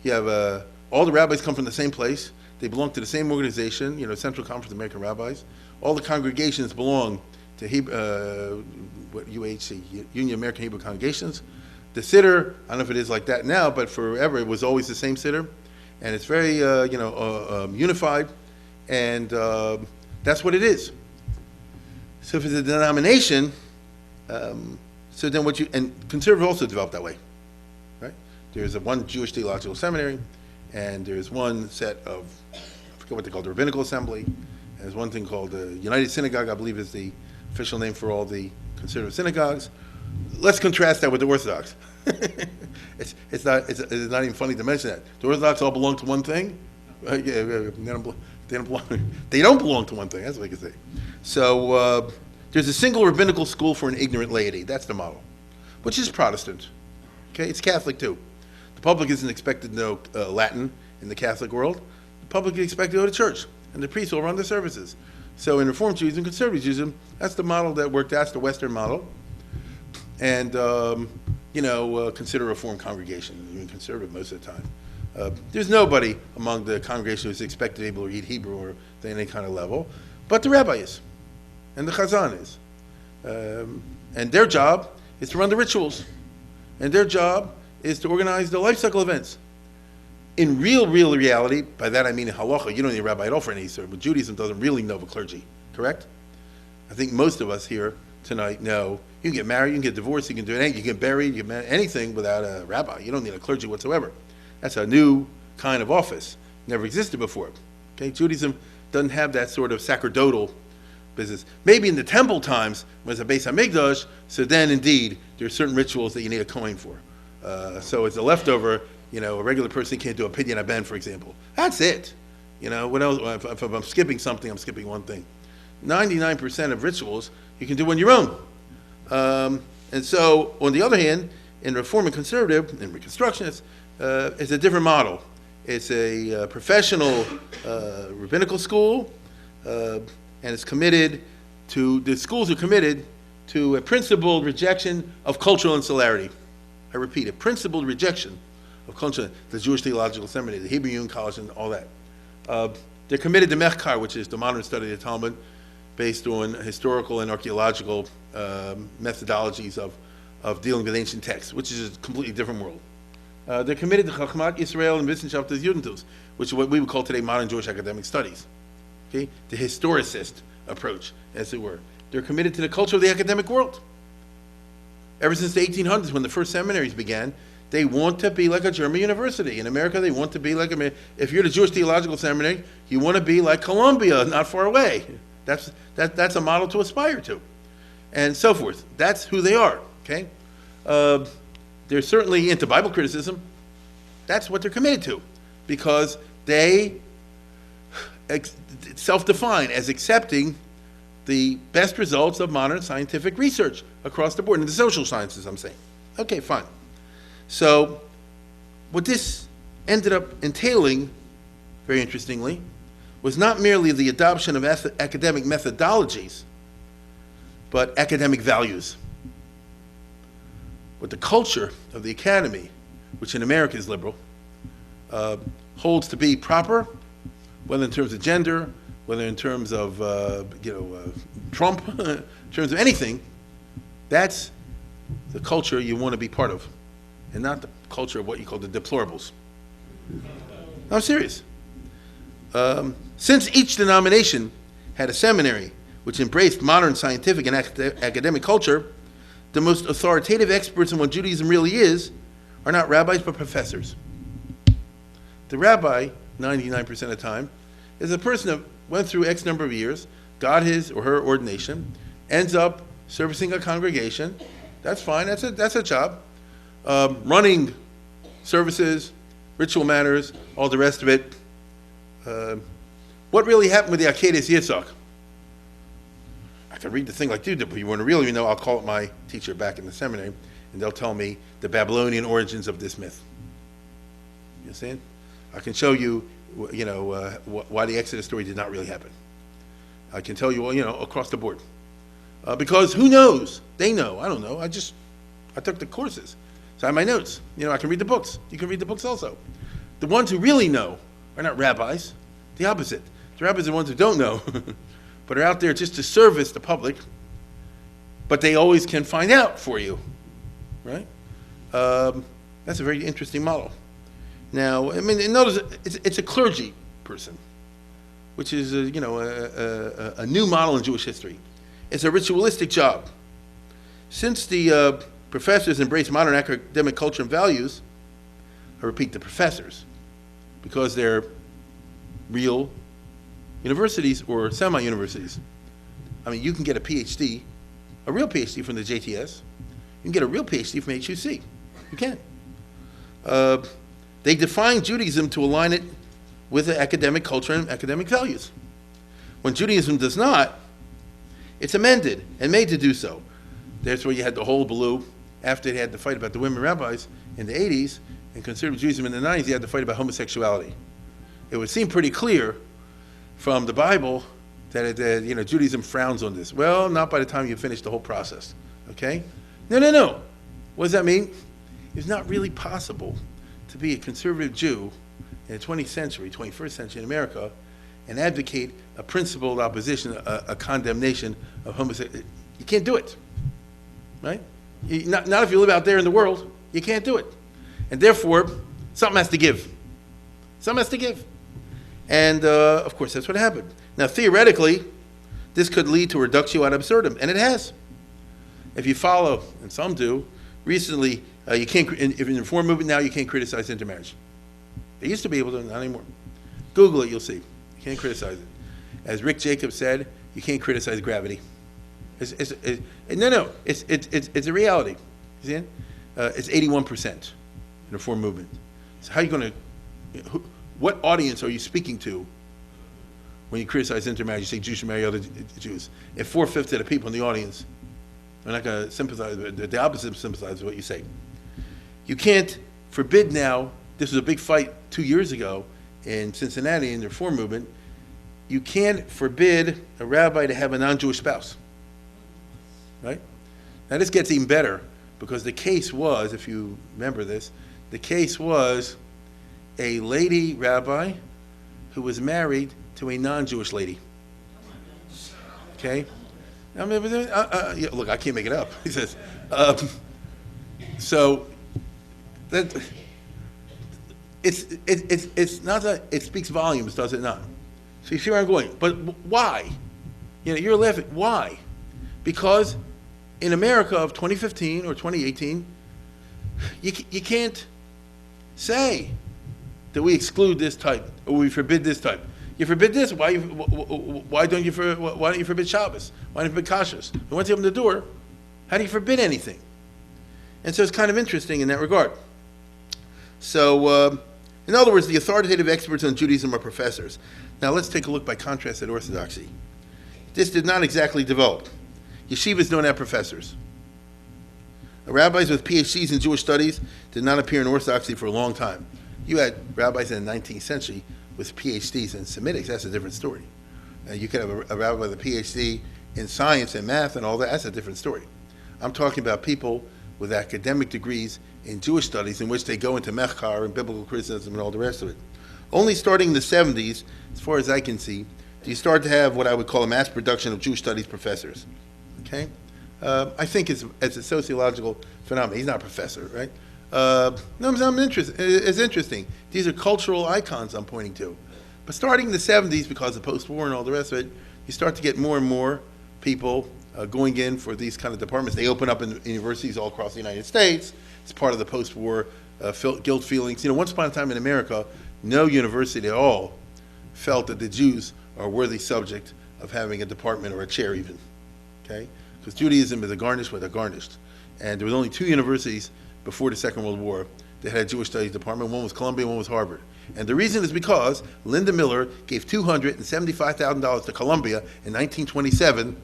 You have all the rabbis come from the same place. They belong to the same organization, Central Conference of American Rabbis. All the congregations belong to UAHC, Union of American Hebrew Congregations. The siddur, I don't know if it is like that now, but forever it was always the same siddur. And it's very, unified. And that's what it is. So if it's a denomination, so then and conservative also developed that way, right? There's one Jewish theological seminary, and there's one set of, I forget what they call the Rabbinical Assembly, and there's one thing called the United Synagogue, I believe is the official name for all the conservative synagogues. Let's contrast that with the Orthodox. It's not even funny to mention that. The Orthodox all belong to one thing. They don't belong to one thing, that's what I can say. So there's a single rabbinical school for an ignorant laity. That's the model, which is Protestant. Okay, it's Catholic too. The public isn't expected to know Latin in the Catholic world. The public is expected to go to church, and the priests will run the services. So in Reformed Judaism, Conservative Judaism, that's the model that worked. That's the Western model. And, consider a Reformed congregation. Even conservative most of the time. There's nobody among the congregation who's expected to be able to read Hebrew or at any kind of level, but the rabbi is, and the chazan is. And their job is to run the rituals. And their job is to organize the life cycle events. In real reality, by that I mean in halacha, you don't need a rabbi at all for any service, but Judaism doesn't really know the clergy, correct? I think most of us here tonight know you can get married, you can get divorced, you can do anything, you can get buried, you can anything without a rabbi. You don't need a clergy whatsoever. That's a new kind of office. Never existed before. Okay, Judaism doesn't have that sort of sacerdotal business. Maybe in the temple times, when it's a Beis HaMikdash, so then indeed there's certain rituals that you need a kohen for. So it's a leftover. A regular person can't do a pidyon haben, for example. That's it. What else? If I'm skipping something, I'm skipping one thing. 99% of rituals you can do on your own. And so, on the other hand, in Reform and Conservative, and Reconstructionists, it's a different model. It's a professional rabbinical school, and it's committed to, the schools are committed to a principled rejection of cultural insularity. I repeat, a principled rejection of culture, the Jewish Theological Seminary, the Hebrew Union College, and all that. They're committed to Mechkar, which is the modern study of the Talmud, based on historical and archaeological methodologies of dealing with ancient texts, which is a completely different world. They're committed to Chachmat Yisrael and Wissenschaft des Judentums, which is what we would call today modern Jewish academic studies. Okay? The historicist approach, as it were. They're committed to the culture of the academic world. Ever since the 1800s, when the first seminaries began, they want to be like a German university. In America, they want to be like if you're the Jewish Theological Seminary, you want to be like Columbia, not far away. That's a model to aspire to, and so forth. That's who they are. Okay, they're certainly into Bible criticism. That's what they're committed to, because they self-define as accepting the best results of modern scientific research across the board in the social sciences. I'm saying, okay, fine. So, what this ended up entailing, very interestingly, was not merely the adoption of academic methodologies, but academic values. What the culture of the academy, which in America is liberal, holds to be proper, whether in terms of gender, whether in terms of Trump, in terms of anything, that's the culture you want to be part of, and not the culture of what you call the deplorables. I'm serious. Since each denomination had a seminary which embraced modern scientific and academic culture, the most authoritative experts in what Judaism really is are not rabbis but professors. The rabbi, 99% of the time, is a person that went through X number of years, got his or her ordination, ends up servicing a congregation. That's fine, that's a job. Running services, ritual matters, all the rest of it. What really happened with the Akedas Yitzhak? I can read the thing like you did, but you want to really know, I'll call up my teacher back in the seminary, and they'll tell me the Babylonian origins of this myth. You understand? I can show you, why the Exodus story did not really happen. I can tell you, across the board. Because who knows? They know. I don't know. I took the courses. So I have my notes. I can read the books. You can read the books also. The ones who really know are not rabbis. The opposite. The rabbis are the ones who don't know, but are out there just to service the public. But they always can find out for you, right? That's a very interesting model. Now, notice it's a clergy person, which is a new model in Jewish history. It's a ritualistic job. Since the professors embrace modern academic culture and values, I repeat, the professors, because they're real universities or semi-universities. You can get a PhD, a real PhD from the JTS. You can get a real PhD from HUC. You can. They define Judaism to align it with the academic culture and academic values. When Judaism does not, it's amended and made to do so. That's where you had the whole blue. After they had the fight about the women rabbis in the 80s, and conservative Judaism in the 90s, you had the fight about homosexuality. It would seem pretty clear from the Bible that Judaism frowns on this. Well, not by the time you finish the whole process. Okay? No. What does that mean? It's not really possible to be a conservative Jew in the 20th century, 21st century in America, and advocate a principled opposition, a condemnation of homosexuality. You can't do it, right? Not if you live out there in the world. You can't do it. And therefore, something has to give. Something has to give. And, of course, that's what happened. Now, theoretically, this could lead to reductio ad absurdum, and it has. If you follow, and some do, recently, you can't, if you're in the Reform movement now, you can't criticize intermarriage. They used to be able to, not anymore. Google it, you'll see. You can't criticize it. As Rick Jacobs said, you can't criticize gravity. It's a reality. You see it? It's 81% in the Reform movement. So how are you going to, what audience are you speaking to when you criticize intermarriage? You say Jews should marry other Jews. If 4/5 of the people in the audience are not going to sympathize, the opposite sympathize with what you say. You can't forbid now, this was a big fight 2 years ago in Cincinnati in the Reform movement, you can't forbid a rabbi to have a non-Jewish spouse, right? Now this gets even better because the case was, if you remember this, the case was a lady rabbi who was married to a non-Jewish lady, okay? Look, I can't make it up. He says, so that it's not that it speaks volumes, does it not? So you see where I'm going. But why? You're laughing. Why? Because in America of 2015 or 2018, you can't say that we exclude this type or we forbid this type. You forbid this. Why don't you forbid Shabbos? Why don't you forbid kashrus? And once you open the door, how do you forbid anything? And so it's kind of interesting in that regard. So, in other words, the authoritative experts on Judaism are professors. Now let's take a look by contrast at Orthodoxy. This did not exactly develop. Yeshivas don't have professors. Rabbis with PhDs in Jewish studies did not appear in Orthodoxy for a long time. You had rabbis in the 19th century with PhDs in Semitics. That's a different story. You could have a rabbi with a PhD in science and math and all that. That's a different story. I'm talking about people with academic degrees in Jewish studies in which they go into mechkar and biblical criticism and all the rest of it. Only starting in the 70s, as far as I can see, do you start to have what I would call a mass production of Jewish studies professors. Okay? I think it's a sociological phenomenon. He's not a professor, right? It's interesting. These are cultural icons I'm pointing to. But starting in the 70s, because of post-war and all the rest of it, you start to get more and more people going in for these kind of departments. They open up in universities all across the United States. It's part of the post-war guilt feelings. You know, once upon a time in America, no university at all felt that the Jews are a worthy subject of having a department or a chair even, okay? Because Judaism is a garnish where they're garnished. And there was only 2 universities before the Second World War that had a Jewish Studies department. One was Columbia, one was Harvard. And the reason is because Linda Miller gave $275,000 to Columbia in 1927,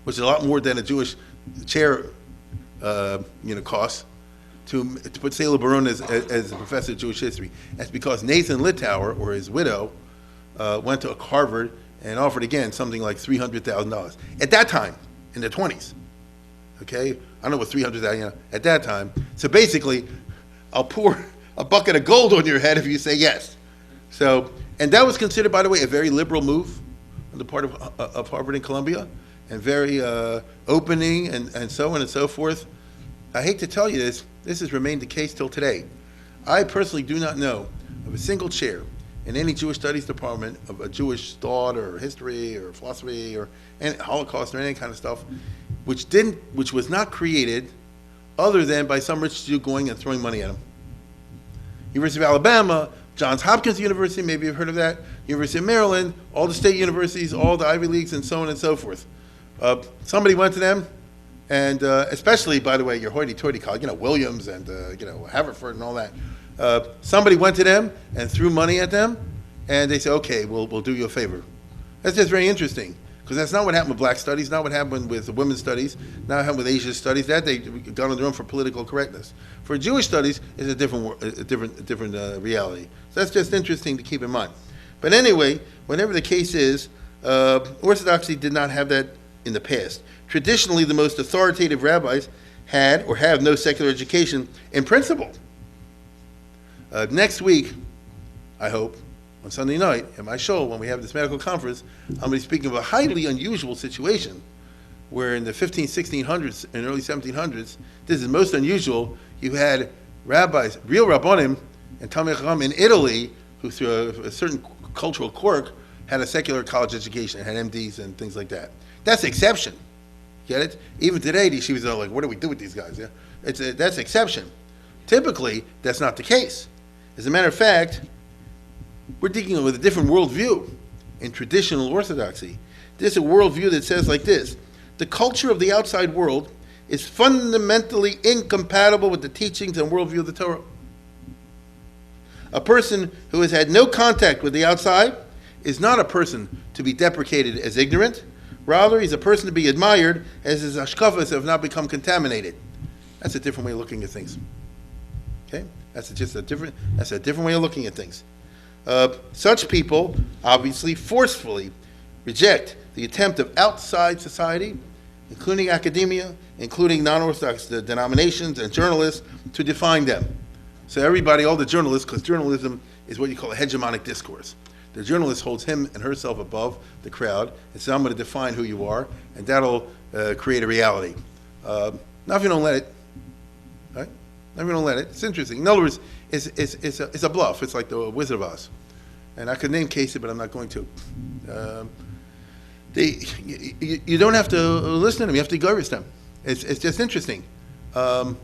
which is a lot more than a Jewish chair cost, to put Sela Baron as a professor of Jewish history. That's because Nathan Littauer, or his widow, went to Harvard and offered again something like $300,000 at that time in the 20s. Okay, I don't know what 300,000 at that time. So basically, I'll pour a bucket of gold on your head if you say yes. So, and that was considered, by the way, a very liberal move on the part of Harvard and Columbia, and very opening and so on and so forth. I hate to tell you this has remained the case till today. I personally do not know of a single chair in any Jewish studies department of a Jewish thought or history or philosophy or any Holocaust or any kind of stuff, which was not created other than by some rich Jew going and throwing money at him. University of Alabama, Johns Hopkins University, maybe you've heard of that, University of Maryland, all the state universities, all the Ivy Leagues, and so on and so forth. Somebody went to them, and especially, by the way, your hoity-toity college, Williams and, Haverford and all that. Somebody went to them and threw money at them, and they said, okay, we'll do you a favor. That's just very interesting, because that's not what happened with black studies, not what happened with women's studies, not what happened with Asian studies. That they got on their own for political correctness. For Jewish studies, it's a different reality. So that's just interesting to keep in mind. But anyway, whatever the case is, Orthodoxy did not have that in the past. Traditionally, the most authoritative rabbis had or have no secular education in principle. Next week, I hope, on Sunday night at my show, when we have this medical conference, I'm going to be speaking of a highly unusual situation where in the 1600s and early 1700s, this is most unusual, you had rabbis, real rabbanim, and Talmidei Chacham in Italy, who through a certain cultural quirk had a secular college education, had MDs and things like that. That's the exception. Get it? Even today, the yeshivas are like, what do we do with these guys? Yeah? That's the exception. Typically, that's not the case. As a matter of fact, we're dealing with a different worldview in traditional Orthodoxy. There's a worldview that says like this: the culture of the outside world is fundamentally incompatible with the teachings and worldview of the Torah. A person who has had no contact with the outside is not a person to be deprecated as ignorant. Rather, he's a person to be admired as his hashkafas have not become contaminated. That's a different way of looking at things. Okay? That's a different way of looking at things. Such people obviously forcefully reject the attempt of outside society, including academia, including non-Orthodox denominations and journalists, to define them. So everybody, all the journalists, because journalism is what you call a hegemonic discourse. The journalist holds him and herself above the crowd and says, I'm going to define who you are, and that'll create a reality. Not if you don't let it. Right? Not if you don't let it. It's interesting. In other words, it's a bluff. It's like the Wizard of Oz. And I could name cases, but I'm not going to. You don't have to listen to them. You have to garbage them. It's just interesting. And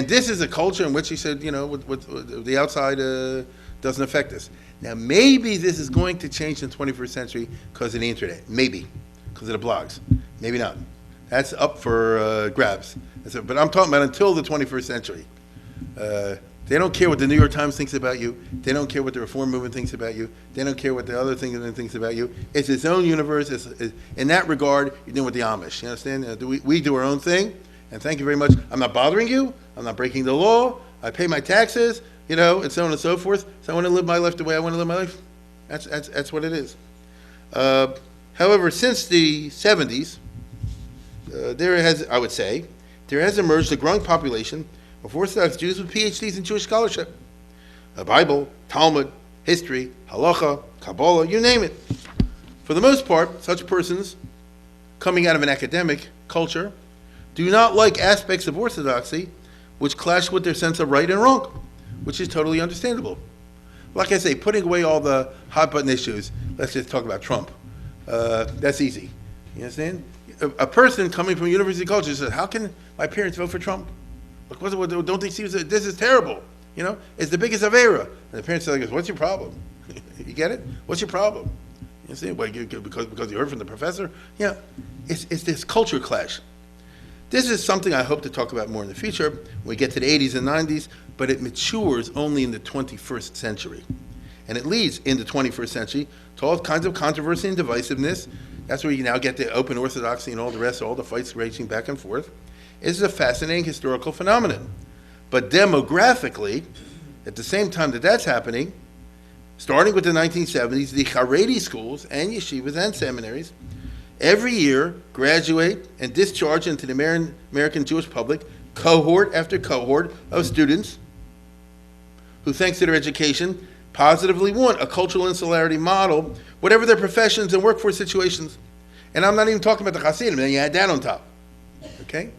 this is a culture in which he said, with the outside doesn't affect us. Now, maybe this is going to change in the 21st century because of the internet. Maybe, because of the blogs. Maybe not. That's up for grabs. But I'm talking about until the 21st century. They don't care what the New York Times thinks about you. They don't care what the Reform Movement thinks about you. They don't care what the other thing thinks about you. It's its own universe. In that regard, you're doing with the Amish. You understand? We do our own thing. And thank you very much. I'm not bothering you. I'm not breaking the law. I pay my taxes, and so on and so forth. So I want to live my life the way I want to live my life. That's what it is. However, since the 70s, there has emerged a growing population of Orthodox Jews with PhDs in Jewish scholarship. The Bible, Talmud, history, halacha, Kabbalah, you name it. For the most part, such persons coming out of an academic culture do not like aspects of Orthodoxy which clash with their sense of right and wrong, which is totally understandable. Like I say, putting away all the hot button issues, let's just talk about Trump. That's easy. You understand? A person coming from university culture says, how can my parents vote for Trump? Don't they see this is terrible? You know, it's the biggest Avera. And the parents say, what's your problem? You get it? What's your problem? You see, because you heard from the professor? Yeah, it's this culture clash. This is something I hope to talk about more in the future when we get to the 80s and 90s, but it matures only in the 21st century. And it leads in the 21st century to all kinds of controversy and divisiveness. That's where you now get the open orthodoxy and all the rest, all the fights raging back and forth. It's a fascinating historical phenomenon. But demographically, at the same time that that's happening, starting with the 1970s, the Haredi schools and yeshivas and seminaries every year graduate and discharge into the American Jewish public cohort after cohort of students who, thanks to their education, positively want a cultural insularity model, whatever their professions and workforce situations. And I'm not even talking about the Hasidim, then you add that on top. Okay?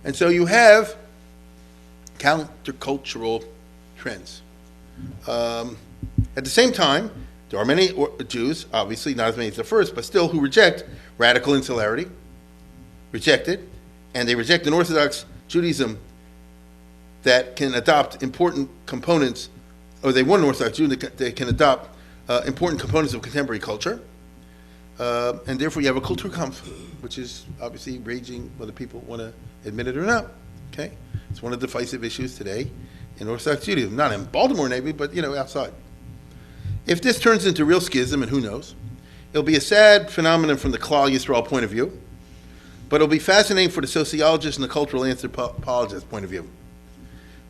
And so you have countercultural trends. At the same time, there are many Jews, obviously not as many as the first, but still who reject radical insularity, reject it, and they reject an Orthodox Judaism that can adopt important components, or they want an Orthodox Jew that can adopt important components of contemporary culture, and therefore you have a culture kampf, which is obviously raging whether people want to admit it or not. Okay, it's one of the divisive issues today in Orthodox Judaism, not in Baltimore maybe, but you know, outside. If this turns into real schism, and who knows, it'll be a sad phenomenon from the Klal Yisrael point of view, but it'll be fascinating for the sociologist and the cultural anthropologist point of view.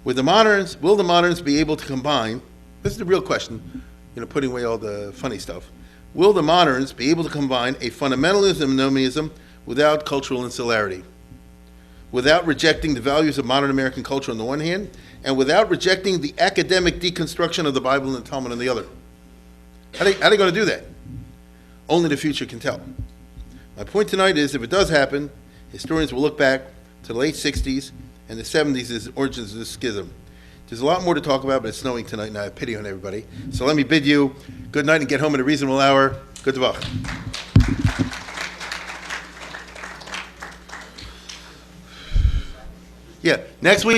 Will the moderns be able to combine, this is the real question, you know, putting away all the funny stuff, will the moderns be able to combine a fundamentalism and nomism without cultural insularity, without rejecting the values of modern American culture on the one hand, and without rejecting the academic deconstruction of the Bible and the Talmud on the other? How are they going to do that? Only the future can tell. My point tonight is, if it does happen, historians will look back to the late 60s and the 70s as the origins of this schism. There's a lot more to talk about, but it's snowing tonight, and I have pity on everybody. So let me bid you good night and get home at a reasonable hour. Good Tavach. Yeah, next week.